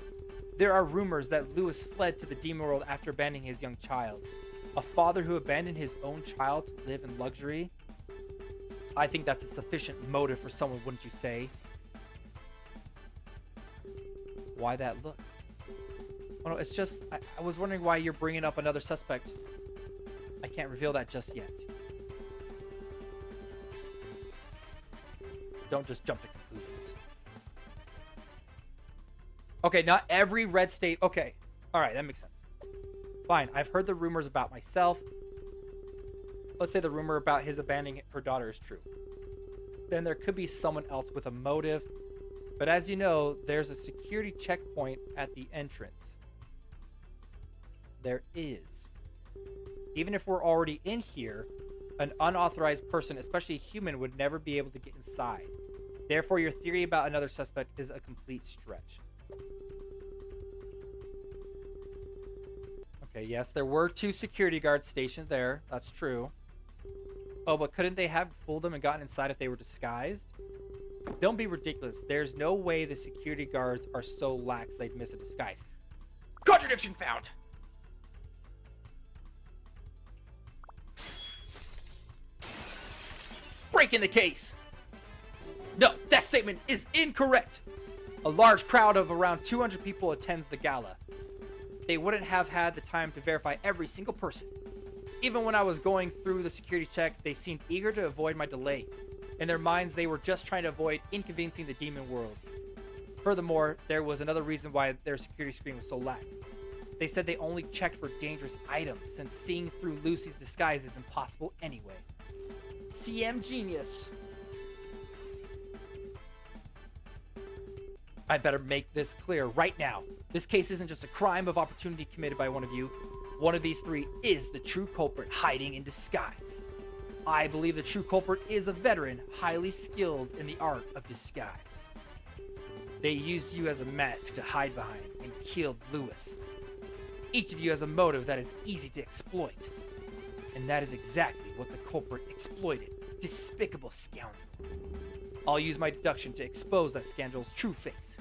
There are rumors that Lewis fled to the demon world after abandoning his young child. A father who abandoned his own child to live in luxury? I think that's a sufficient motive for someone, wouldn't you say? Why that look? Oh no, it's just... I was wondering why you're bringing up another suspect. I can't reveal that just yet. Don't just jump to conclusions. Okay, not every red state... Okay. Alright, that makes sense. Fine, I've heard the rumors about myself. Let's say the rumor about his abandoning her daughter is true. Then there could be someone else with a motive. But as you know, there's a security checkpoint at the entrance. There is. Even if we're already in here, an unauthorized person, especially a human, would never be able to get inside. Therefore, your theory about another suspect is a complete stretch. Okay, yes, there were 2 security guards stationed there. That's true. Oh, but couldn't they have fooled them and gotten inside if they were disguised? Don't be ridiculous. There's no way the security guards are so lax they'd miss a disguise. Contradiction found! Break breaking the case. No, that statement is incorrect. A large crowd of around 200 people attends the gala. They wouldn't have had the time to verify every single person. Even when I was going through the security check, they seemed eager to avoid my delays. In their minds, they were just trying to avoid inconveniencing the demon world. Furthermore, there was another reason why their security screen was so lax. They said they only checked for dangerous items, since seeing through Lucy's disguise is impossible anyway. CM genius. I better make this clear right now. This case isn't just a crime of opportunity committed by one of you. One of these three is the true culprit hiding in disguise. I believe the true culprit is a veteran, highly skilled in the art of disguise. They used you as a mask to hide behind and killed Lewis. Each of you has a motive that is easy to exploit. And that is exactly what the culprit exploited. Despicable scoundrel. I'll use my deduction to expose that scoundrel's true face.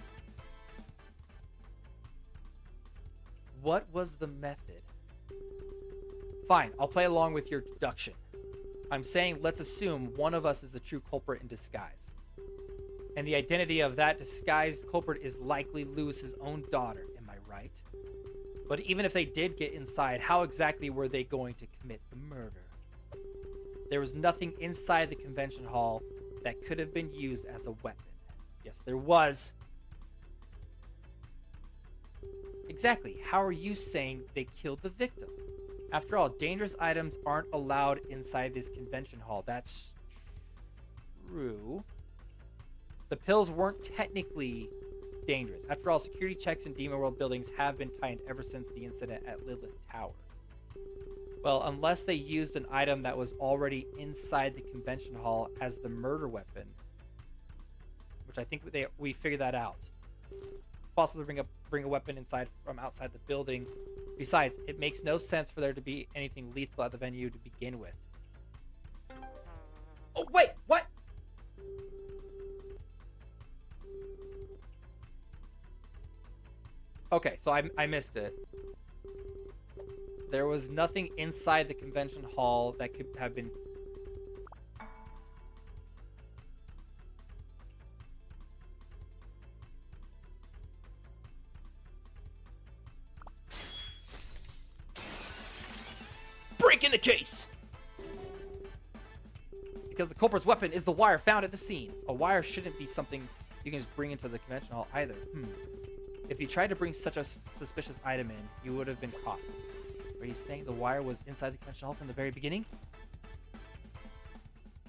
What was the method? Fine, I'll play along with your deduction. I'm saying let's assume one of us is the true culprit in disguise. And the identity of that disguised culprit is likely Lewis's own daughter, am I right? But even if they did get inside, how exactly were they going to commit the murder? There was nothing inside the convention hall that could have been used as a weapon. Yes, there was. Exactly. How are you saying they killed the victim? After all, dangerous items aren't allowed inside this convention hall. That's true. The pills weren't technically dangerous. After all, security checks in Demon World buildings have been tightened ever since the incident at Lilith Tower. Well, unless they used an item that was already inside the convention hall as the murder weapon, which I think we figured that out. It's possible to bring a weapon inside from outside the building. Besides, it makes no sense for there to be anything lethal at the venue to begin with. Oh, wait, what? Okay, so I missed it. There was nothing inside the convention hall that could have been... Breaking the case! Because the culprit's weapon is the wire found at the scene. A wire shouldn't be something you can just bring into the convention hall either. If you tried to bring such a suspicious item in, you would have been caught. Are you saying the wire was inside the convention hall from the very beginning?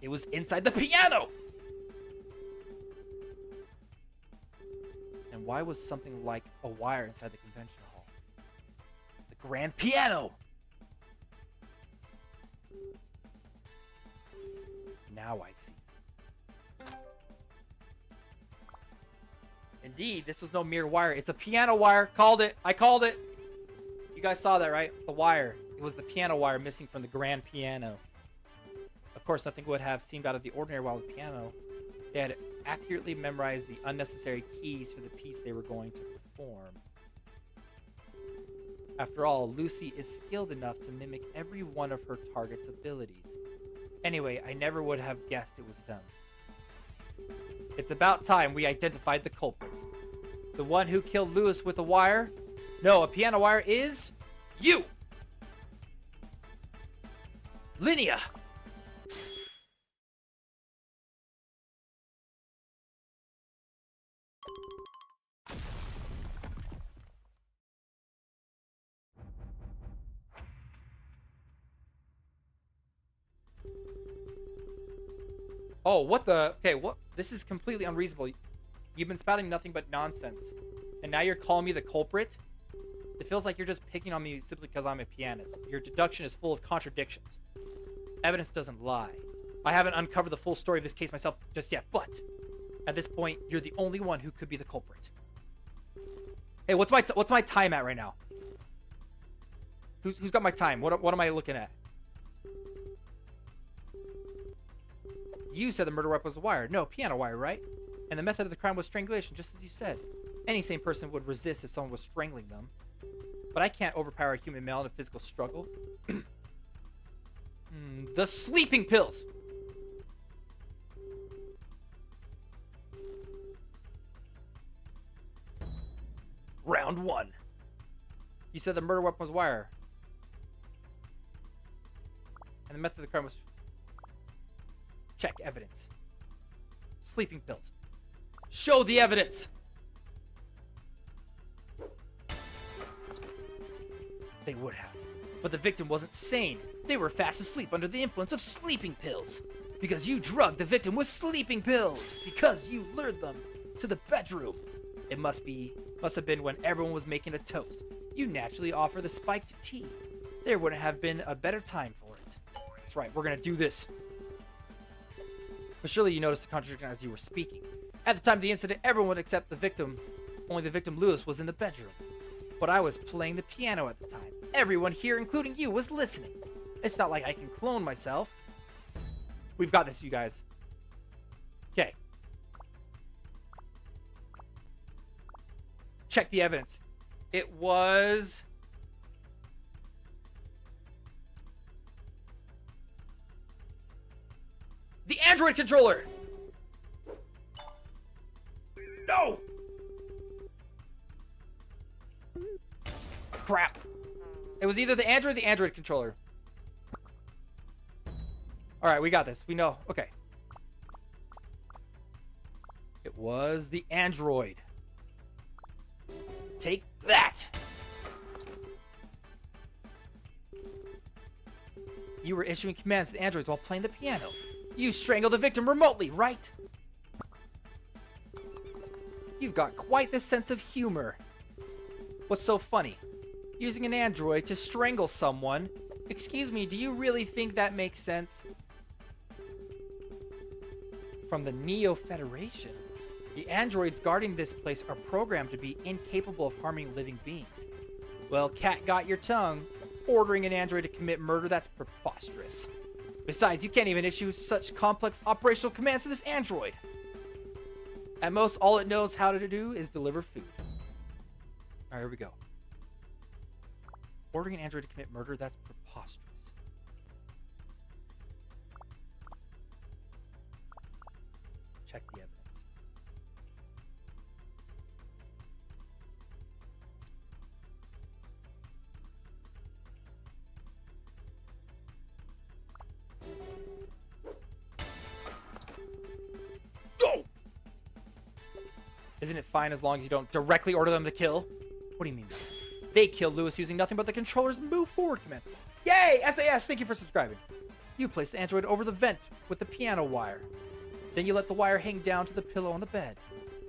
It was inside the piano! And why was something like a wire inside the convention hall? The grand piano! Now I see. Indeed, this was no mere wire. It's a piano wire. Called it. I called it. You guys saw that, right? The wire. It was the piano wire missing from the grand piano. Of course, nothing would have seemed out of the ordinary while the piano. They had accurately memorized the unnecessary keys for the piece they were going to perform. After all, Lucy is skilled enough to mimic every one of her target's abilities. Anyway, I never would have guessed it was them. It's about time we identified the culprit. The one who killed Lewis with a wire? No, a piano wire is... you! Linnea! Oh, what the... Okay, what... This is completely unreasonable. You've been spouting nothing but nonsense. And now you're calling me the culprit? It feels like you're just picking on me simply because I'm a pianist. Your deduction is full of contradictions. Evidence doesn't lie. I haven't uncovered the full story of this case myself just yet, but... at this point, you're the only one who could be the culprit. Hey, what's my time at right now? Who's got my time? What am I looking at? You said the murder weapon was a wire. No, piano wire, right? And the method of the crime was strangulation, just as you said. Any sane person would resist if someone was strangling them. But I can't overpower a human male in a physical struggle. The sleeping pills! Round 1. You said the murder weapon was wire. And the method of the crime was... Check evidence. Sleeping pills. Show the evidence! They would have. But the victim wasn't sane. They were fast asleep under the influence of sleeping pills. Because you drugged the victim with sleeping pills. Because you lured them to the bedroom. It must have been when everyone was making a toast. You naturally offer the spiked tea. There wouldn't have been a better time for it. That's right, we're gonna do this. But surely you noticed the contradiction as you were speaking. At the time of the incident, everyone except the victim, only the victim Lewis, was in the bedroom. But I was playing the piano at the time. Everyone here, including you, was listening. It's not like I can clone myself. We've got this, you guys. Okay. Check the evidence. It was... the Android controller! No! Crap. It was either the Android or the Android controller. Alright, we got this. We know. Okay. It was the Android. Take that! You were issuing commands to the androids while playing the piano. You strangled the victim remotely, right? You've got quite the sense of humor. What's so funny? Using an android to strangle someone? Excuse me, do you really think that makes sense? From the Neo Federation. The androids guarding this place are programmed to be incapable of harming living beings. Well, cat got your tongue. Ordering an android to commit murder, that's preposterous. Besides, you can't even issue such complex operational commands to this android. At most, all it knows how to do is deliver food. Alright, here we go. Ordering an android to commit murder, that's preposterous. Check the evidence. Go! Isn't it fine as long as you don't directly order them to kill? What do you mean? They killed Lewis using nothing but the controller's move forward command. Yay! SAS, thank you for subscribing. You placed the android over the vent with the piano wire. Then you let the wire hang down to the pillow on the bed.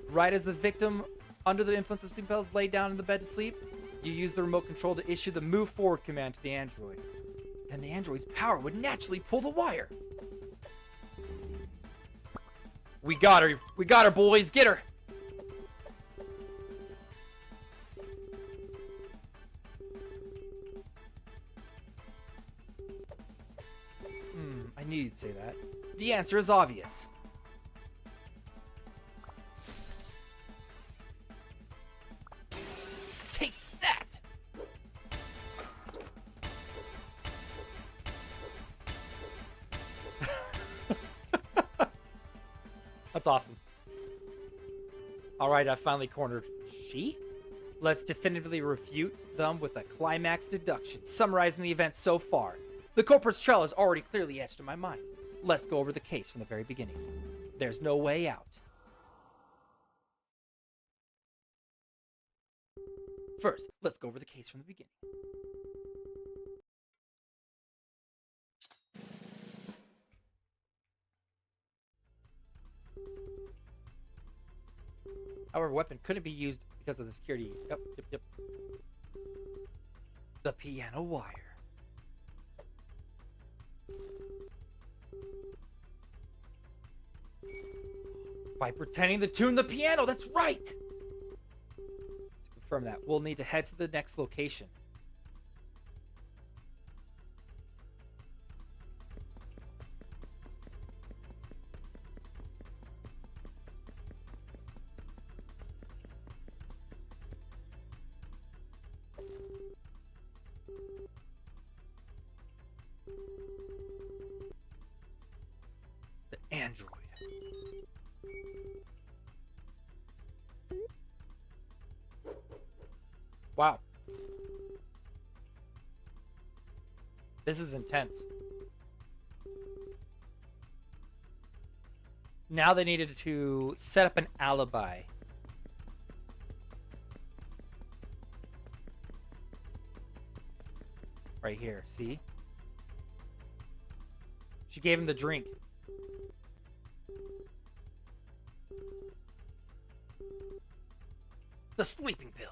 Right as the victim, under the influence of sleeping pills, lay down in the bed to sleep, you used the remote control to issue the move forward command to the android. And the android's power would naturally pull the wire. We got her. We got her, boys. Get her. I knew you'd say that. The answer is obvious. Take that! That's awesome. Alright, I finally cornered she? Let's definitively refute them with a climax deduction, summarizing the events so far. The culprit's trail is already clearly etched in my mind. Let's go over the case from the very beginning. There's no way out. First, let's go over the case from the beginning. However, weapon couldn't be used because of the security. Yep. The piano wire. By pretending to tune the piano, that's right! To confirm that, we'll need to head to the next location. The android. Wow. This is intense. Now they needed to set up an alibi. Right here, see? She gave him the drink. The sleeping pill.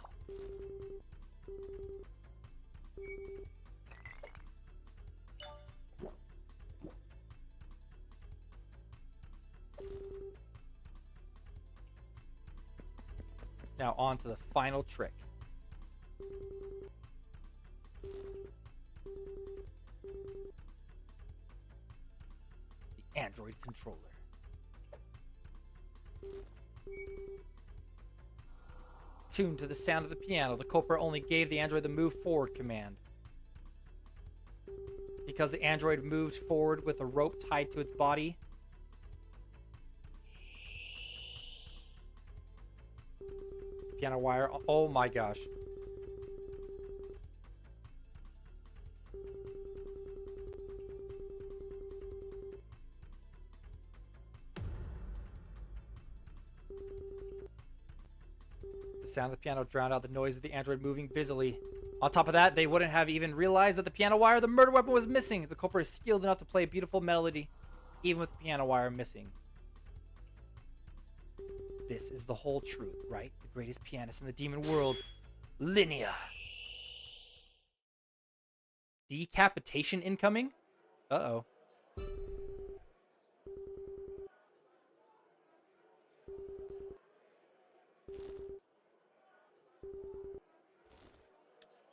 Now on to the final trick. The Android controller. Tuned to the sound of the piano, the culprit only gave the android the move forward command. Because the android moved forward with a rope tied to its body, piano wire. Oh my gosh. The sound of the piano drowned out the noise of the android moving busily. On top of that, they wouldn't have even realized that the piano wire, the murder weapon, was missing. The culprit is skilled enough to play a beautiful melody, even with the piano wire missing. This is the whole truth, right? The greatest pianist in the demon world, Linnea. Decapitation incoming? Uh-oh.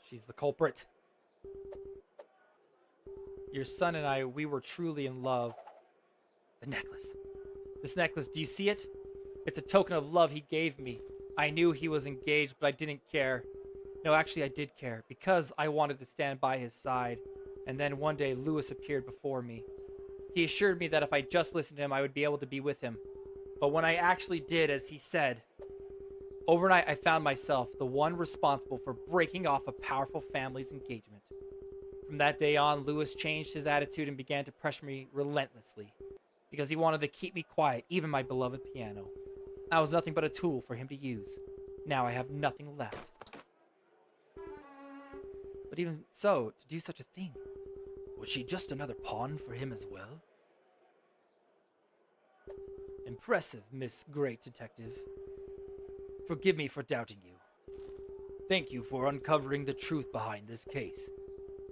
She's the culprit. Your son and I, we were truly in love. The necklace. This necklace, do you see it? It's a token of love he gave me. I knew he was engaged, but I didn't care. No, actually, I did care, because I wanted to stand by his side. And then one day, Lewis appeared before me. He assured me that if I just listened to him, I would be able to be with him. But when I actually did as he said, overnight I found myself the one responsible for breaking off a powerful family's engagement. From that day on, Lewis changed his attitude and began to pressure me relentlessly, because he wanted to keep me quiet, even my beloved piano. I was nothing but a tool for him to use. Now I have nothing left. But even so, to do such a thing, was she just another pawn for him as well? Impressive, Miss Great Detective. Forgive me for doubting you. Thank you for uncovering the truth behind this case.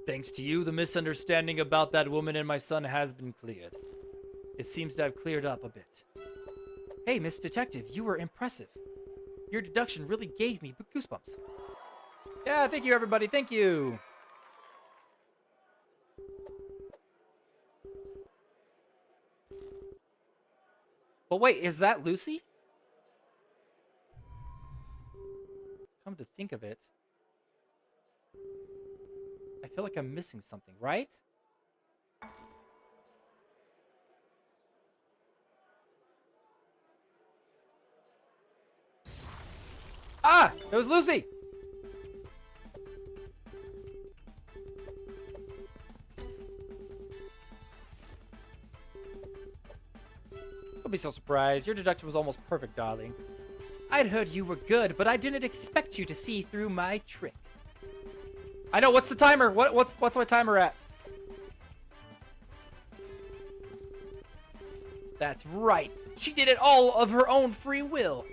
Thanks to you, the misunderstanding about that woman and my son has been cleared. It seems to have cleared up a bit. Hey, Miss Detective, you were impressive. Your deduction really gave me goosebumps. Yeah, thank you, everybody. Thank you. But wait, is that Lucy? Come to think of it, I feel like I'm missing something, right? Ah! It was Lucy! Don't be so surprised. Your deduction was almost perfect, darling. I'd heard you were good, but I didn't expect you to see through my trick. I know, what's the timer? What's my timer at? That's right. She did it all of her own free will.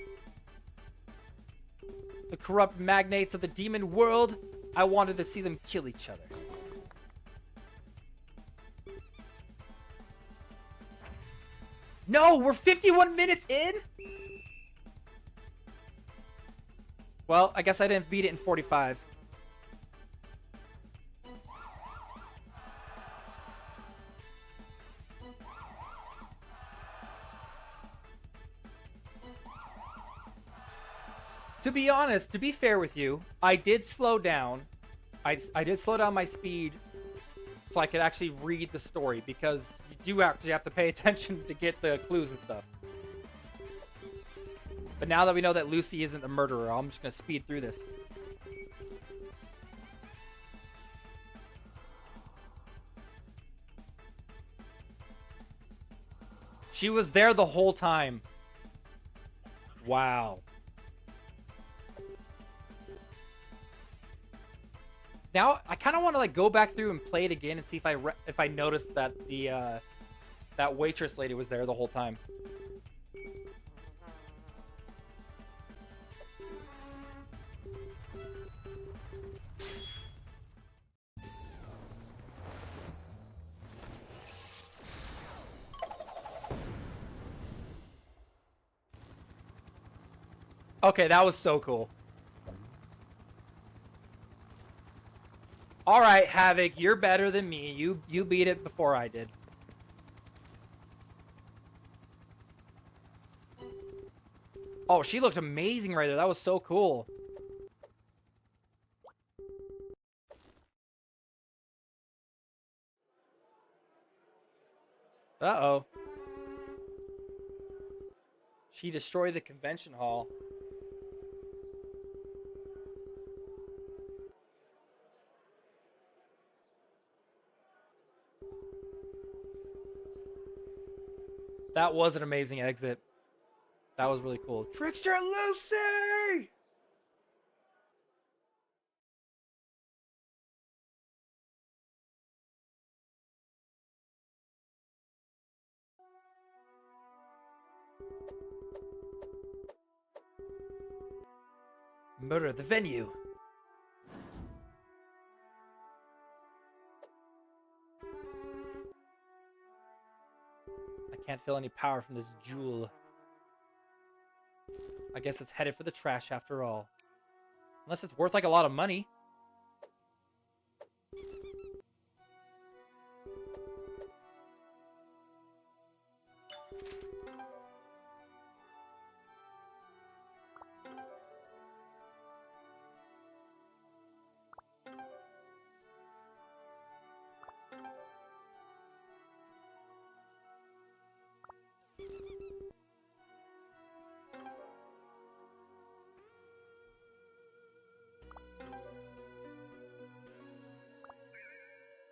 The corrupt magnates of the demon world, I wanted to see them kill each other. No, we're 51 minutes in? Well, I guess I didn't beat it in 45. To be honest, to be fair with you, I did slow down. I did slow down my speed so I could actually read the story, because you do actually have to pay attention to get the clues and stuff. But now that we know that Lucy isn't the murderer, I'm just going to speed through this. She was there the whole time. Wow. Now I kind of want to like go back through and play it again and see if I noticed that the that waitress lady was there the whole time. Okay, that was so cool. All right, Havoc, you're better than me. You beat it before I did. Oh, she looked amazing right there. That was so cool. Uh-oh. She destroyed the convention hall. That was an amazing exit. That was really cool. Trickster Lucy! Murder at the venue. I can't feel any power from this jewel. I guess it's headed for the trash after all. Unless it's worth like a lot of money.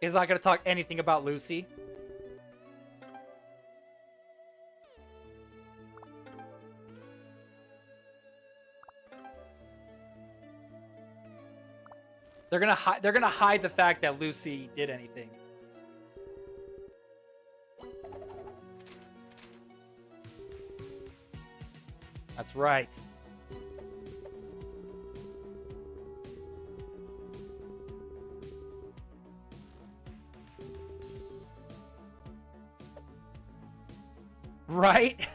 He's not going to talk anything about Lucy. They're gonna hide the fact that Lucy did anything. That's right. Right?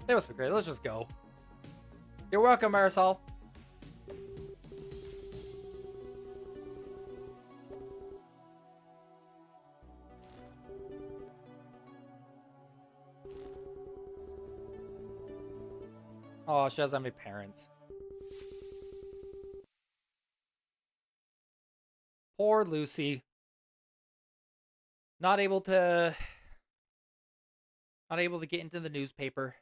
It must be great. Let's just go. You're welcome, Marisol. Oh, she doesn't have any parents. Poor Lucy. Not able to get into the newspaper.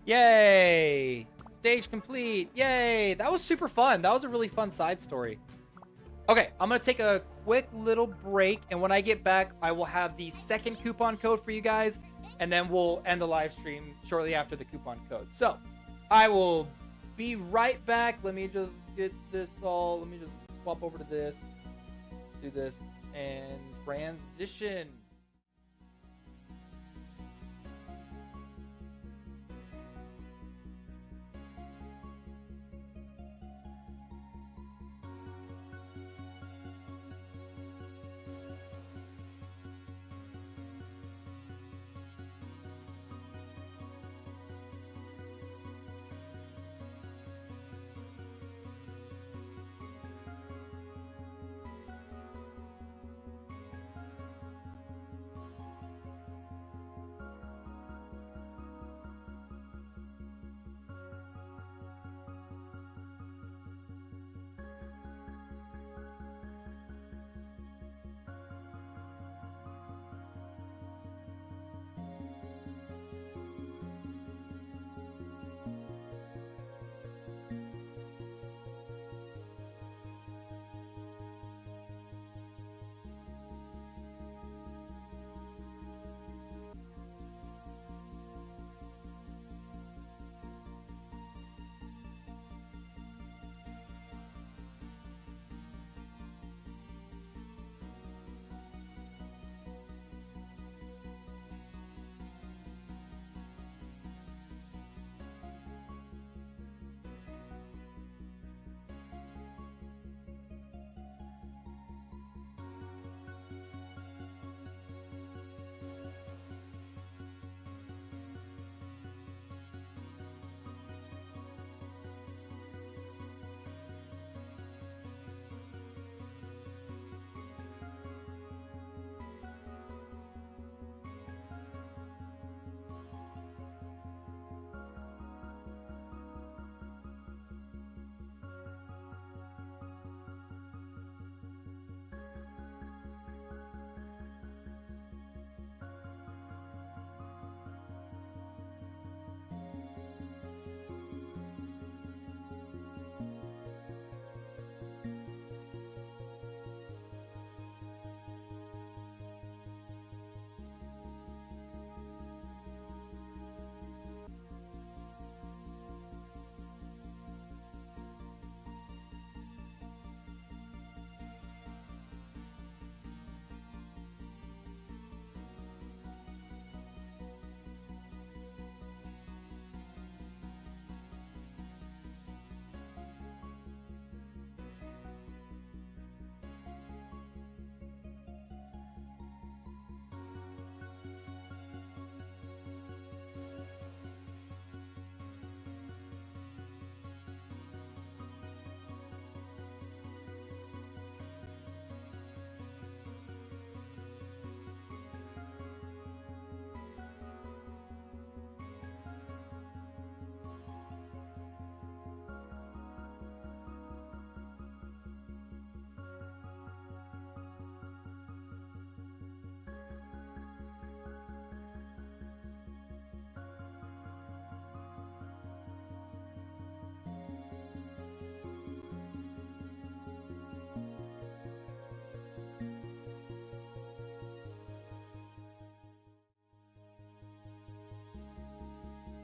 Yay! Stage complete. Yay! That was super fun. That was a really fun side story. Okay, I'm going to take a quick little break, and when I get back, I will have the second coupon code for you guys, and then we'll end the live stream shortly after the coupon code. So, I will be right back. Let me just get this all. Let me just swap over to this, do this, and transition.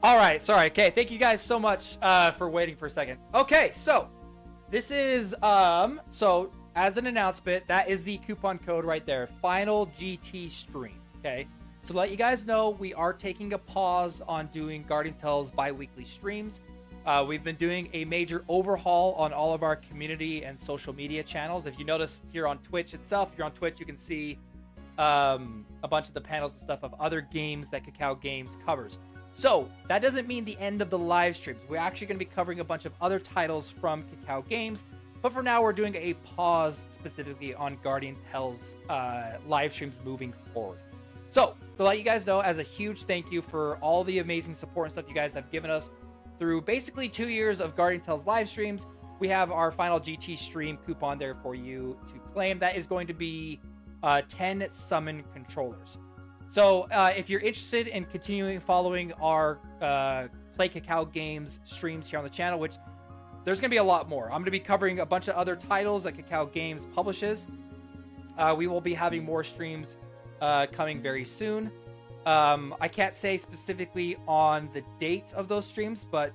All right, sorry. Okay, thank you guys so much for waiting for a second. Okay, so this is so as an announcement, that is the coupon code right there, Final GT Stream. Okay, so to let you guys know, we are taking a pause on doing Guardian Tales bi-weekly streams. We've been doing a major overhaul on all of our community and social media channels. If you notice here on Twitch itself, if you're on Twitch, you can see a bunch of the panels and stuff of other games that Cacao Games covers. So that doesn't mean the end of the live streams. We're actually going to be covering a bunch of other titles from Cacao Games, but for now we're doing a pause specifically on Guardian Tales live streams moving forward. So to let you guys know, as a huge thank you for all the amazing support and stuff you guys have given us through basically 2 years of Guardian Tales live streams, we have our Final GT Stream coupon there for you to claim. That is going to be 10 summon controllers. So if you're interested in continuing following our Play Cacao Games streams here on the channel, which there's going to be a lot more. I'm going to be covering a bunch of other titles that Cacao Games publishes. We will be having more streams coming very soon. I can't say specifically on the dates of those streams, but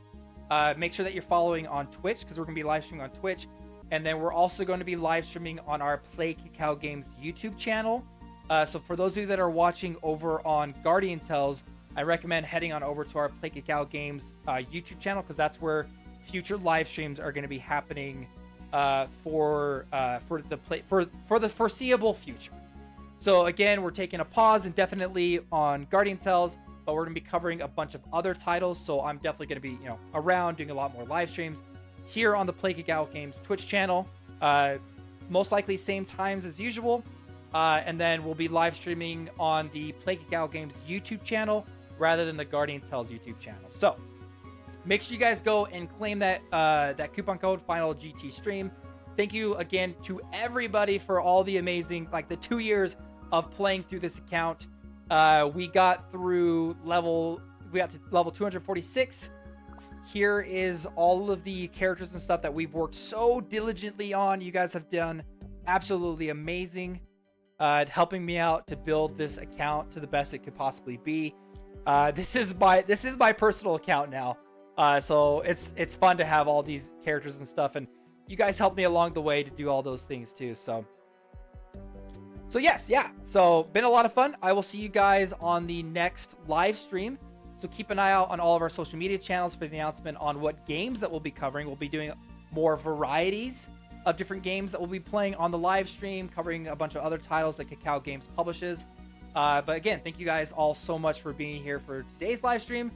make sure that you're following on Twitch, because we're going to be live streaming on Twitch. And then we're also going to be live streaming on our Play Cacao Games YouTube channel. So for those of you that are watching over on Guardian Tales, I recommend heading on over to our Play Cacao Games YouTube channel, because that's where future live streams are going to be happening for the foreseeable future. So again, we're taking a pause indefinitely on Guardian Tales, but we're going to be covering a bunch of other titles. So I'm definitely going to be, around doing a lot more live streams here on the Play Cacao Games Twitch channel. Most likely same times as usual. And then we'll be live streaming on the Play Cacao Games YouTube channel rather than the Guardian Tales YouTube channel. So make sure you guys go and claim that that coupon code Final GT Stream. Thank you again to everybody for all the amazing, the 2 years of playing through this account. We got to level 246. Here is all of the characters and stuff that we've worked so diligently on. You guys have done absolutely amazing. Helping me out to build this account to the best it could possibly be. This is my personal account now, so it's fun to have all these characters and stuff, and you guys helped me along the way to do all those things too. So yes, yeah. So been a lot of fun. I will see you guys on the next live stream. So keep an eye out on all of our social media channels for the announcement on what games that we'll be covering. We'll be doing more varieties of different games that we'll be playing on the live stream, covering a bunch of other titles that Cacao Games publishes. But again, thank you guys all so much for being here for today's live stream.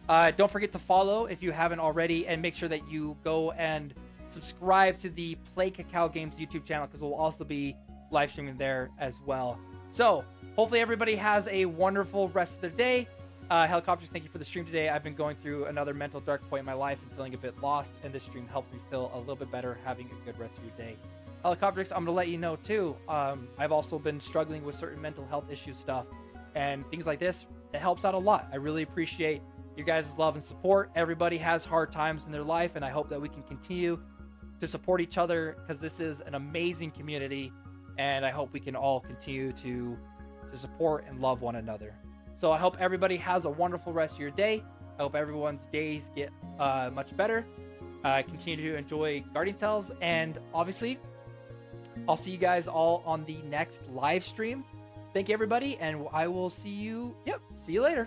Don't forget to follow if you haven't already, and make sure that you go and subscribe to the Play Cacao Games YouTube channel, because we'll also be live streaming there as well. So hopefully everybody has a wonderful rest of their day. Helicopters, thank you for the stream today. I've been going through another mental dark point in my life and feeling a bit lost, and this stream helped me feel a little bit better, having a good rest of your day. Helicopters, I'm going to let you know too, I've also been struggling with certain mental health issue stuff, and things like this. It helps out a lot. I really appreciate you guys' love and support. Everybody has hard times in their life, and I hope that we can continue to support each other, because this is an amazing community, and I hope we can all continue to support and love one another. So I hope everybody has a wonderful rest of your day. I hope everyone's days get much better. Continue to enjoy Guardian Tales, and obviously I'll see you guys all on the next live stream. Thank you, everybody, and I will see you later.